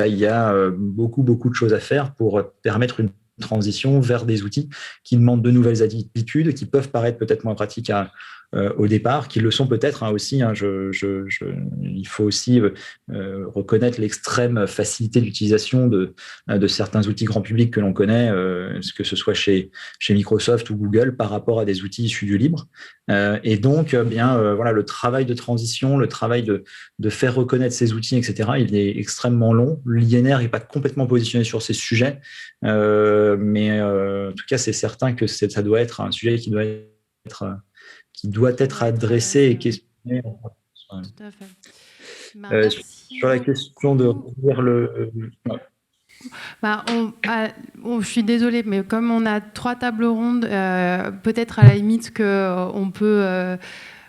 il y a beaucoup de choses à faire pour permettre une transition vers des outils qui demandent de nouvelles habitudes, qui peuvent paraître peut-être moins pratiques au départ, qui le sont peut-être aussi. Il faut aussi reconnaître l'extrême facilité d'utilisation de certains outils grand public que l'on connaît, que ce soit chez Microsoft ou Google, par rapport à des outils issus du libre. Et donc, voilà, le travail de transition, le travail de faire reconnaître ces outils, etc., il est extrêmement long. L'INR n'est pas complètement positionné sur ces sujets, mais en tout cas, c'est certain que ça doit être un sujet qui doit être adressé et questionné. Tout à fait. Sur la question de redire je suis désolée, mais comme on a 3 tables rondes, peut-être à la limite qu'on peut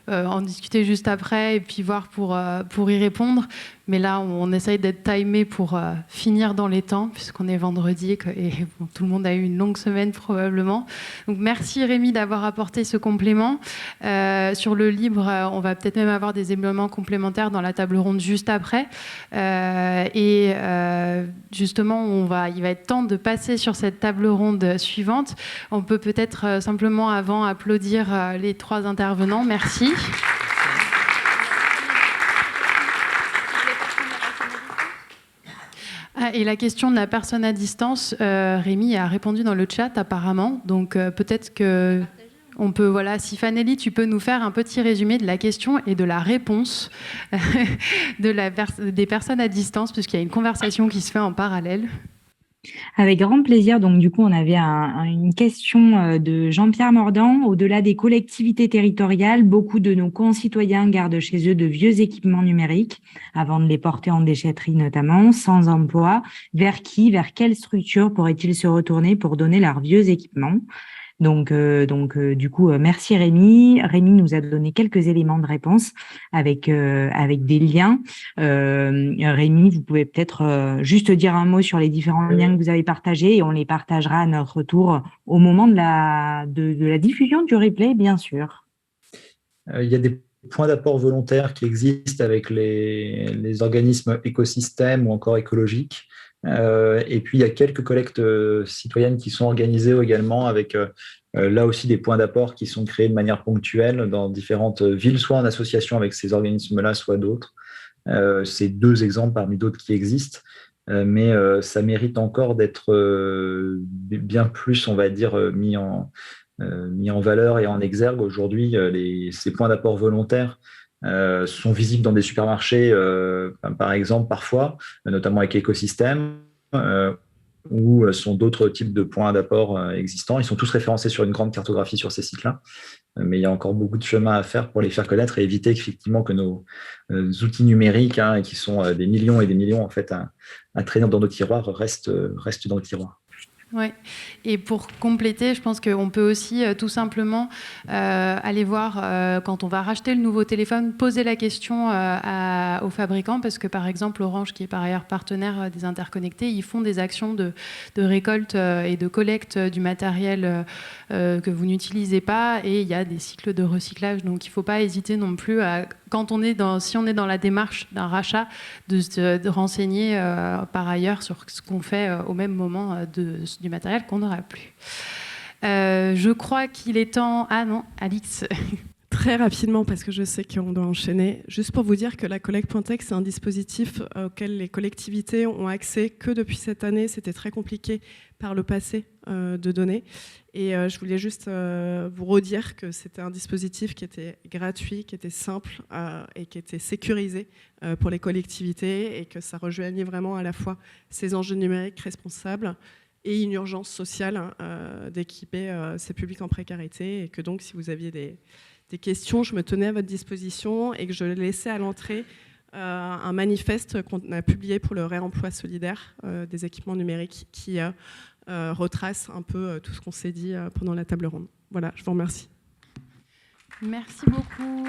en discuter juste après et puis voir pour y répondre. Mais là, on essaye d'être timé pour finir dans les temps, puisqu'on est vendredi et tout le monde a eu une longue semaine probablement. Donc merci Rémi d'avoir apporté ce complément. Sur le libre, on va peut-être même avoir des éléments complémentaires dans la table ronde juste après. Justement, il va être temps de passer sur cette table ronde suivante. On peut peut-être simplement avant applaudir les 3 intervenants. Merci. Et la question de la personne à distance, Rémi a répondu dans le chat apparemment, donc peut-être que on peut, voilà, si Fanelli, tu peux nous faire un petit résumé de la question et de la réponse des personnes à distance, puisqu'il y a une conversation qui se fait en parallèle. Avec grand plaisir. Donc, du coup, on avait une question de Jean-Pierre Mordant. Au-delà des collectivités territoriales, beaucoup de nos concitoyens gardent chez eux de vieux équipements numériques avant de les porter en déchetterie notamment, sans emploi. Vers quelle structure pourraient-ils se retourner pour donner leurs vieux équipements ? Donc, du coup, merci Rémi. Rémi nous a donné quelques éléments de réponse avec des liens. Rémi, vous pouvez peut-être juste dire un mot sur les différents liens que vous avez partagés, et on les partagera à notre tour au moment de la diffusion du replay, bien sûr. Il y a des points d'apport volontaires qui existent avec les organismes écosystèmes ou encore écologiques. Et puis, il y a quelques collectes citoyennes qui sont organisées également, avec là aussi des points d'apport qui sont créés de manière ponctuelle dans différentes villes, soit en association avec ces organismes-là, soit d'autres. C'est 2 exemples parmi d'autres qui existent, mais ça mérite encore d'être bien plus, on va dire, mis en valeur et en exergue. Aujourd'hui, ces points d'apport volontaires sont visibles dans des supermarchés, par exemple, parfois, notamment avec l'écosystème, ou sont d'autres types de points d'apport existants. Ils sont tous référencés sur une grande cartographie sur ces sites-là, mais il y a encore beaucoup de chemin à faire pour les faire connaître et éviter effectivement que nos outils numériques, qui sont des millions et des millions en fait à traîner dans nos tiroirs, restent dans le tiroir. Ouais. Et pour compléter, je pense qu'on peut aussi tout simplement aller voir quand on va racheter le nouveau téléphone, poser la question aux fabricants, parce que par exemple Orange, qui est par ailleurs partenaire des interconnectés, ils font des actions de récolte et de collecte du matériel que vous n'utilisez pas, et il y a des cycles de recyclage, donc il ne faut pas hésiter non plus si on est dans la démarche d'un rachat, de renseigner par ailleurs sur ce qu'on fait au même moment du matériel qu'on n'aura plus. Je crois qu'il est temps... Ah non, Alix. Très rapidement, parce que je sais qu'on doit enchaîner. Juste pour vous dire que la collecte.tech, c'est un dispositif auquel les collectivités ont accès que depuis cette année. C'était très compliqué par le passé de données. Et je voulais juste vous redire que c'était un dispositif qui était gratuit, qui était simple et qui était sécurisé pour les collectivités, et que ça rejoignait vraiment à la fois ces enjeux numériques responsables et une urgence sociale d'équiper ces publics en précarité, et que donc si vous aviez des questions, je me tenais à votre disposition, et que je laissais à l'entrée un manifeste qu'on a publié pour le réemploi solidaire des équipements numériques qui retrace un peu tout ce qu'on s'est dit pendant la table ronde. Voilà, je vous remercie. Merci beaucoup.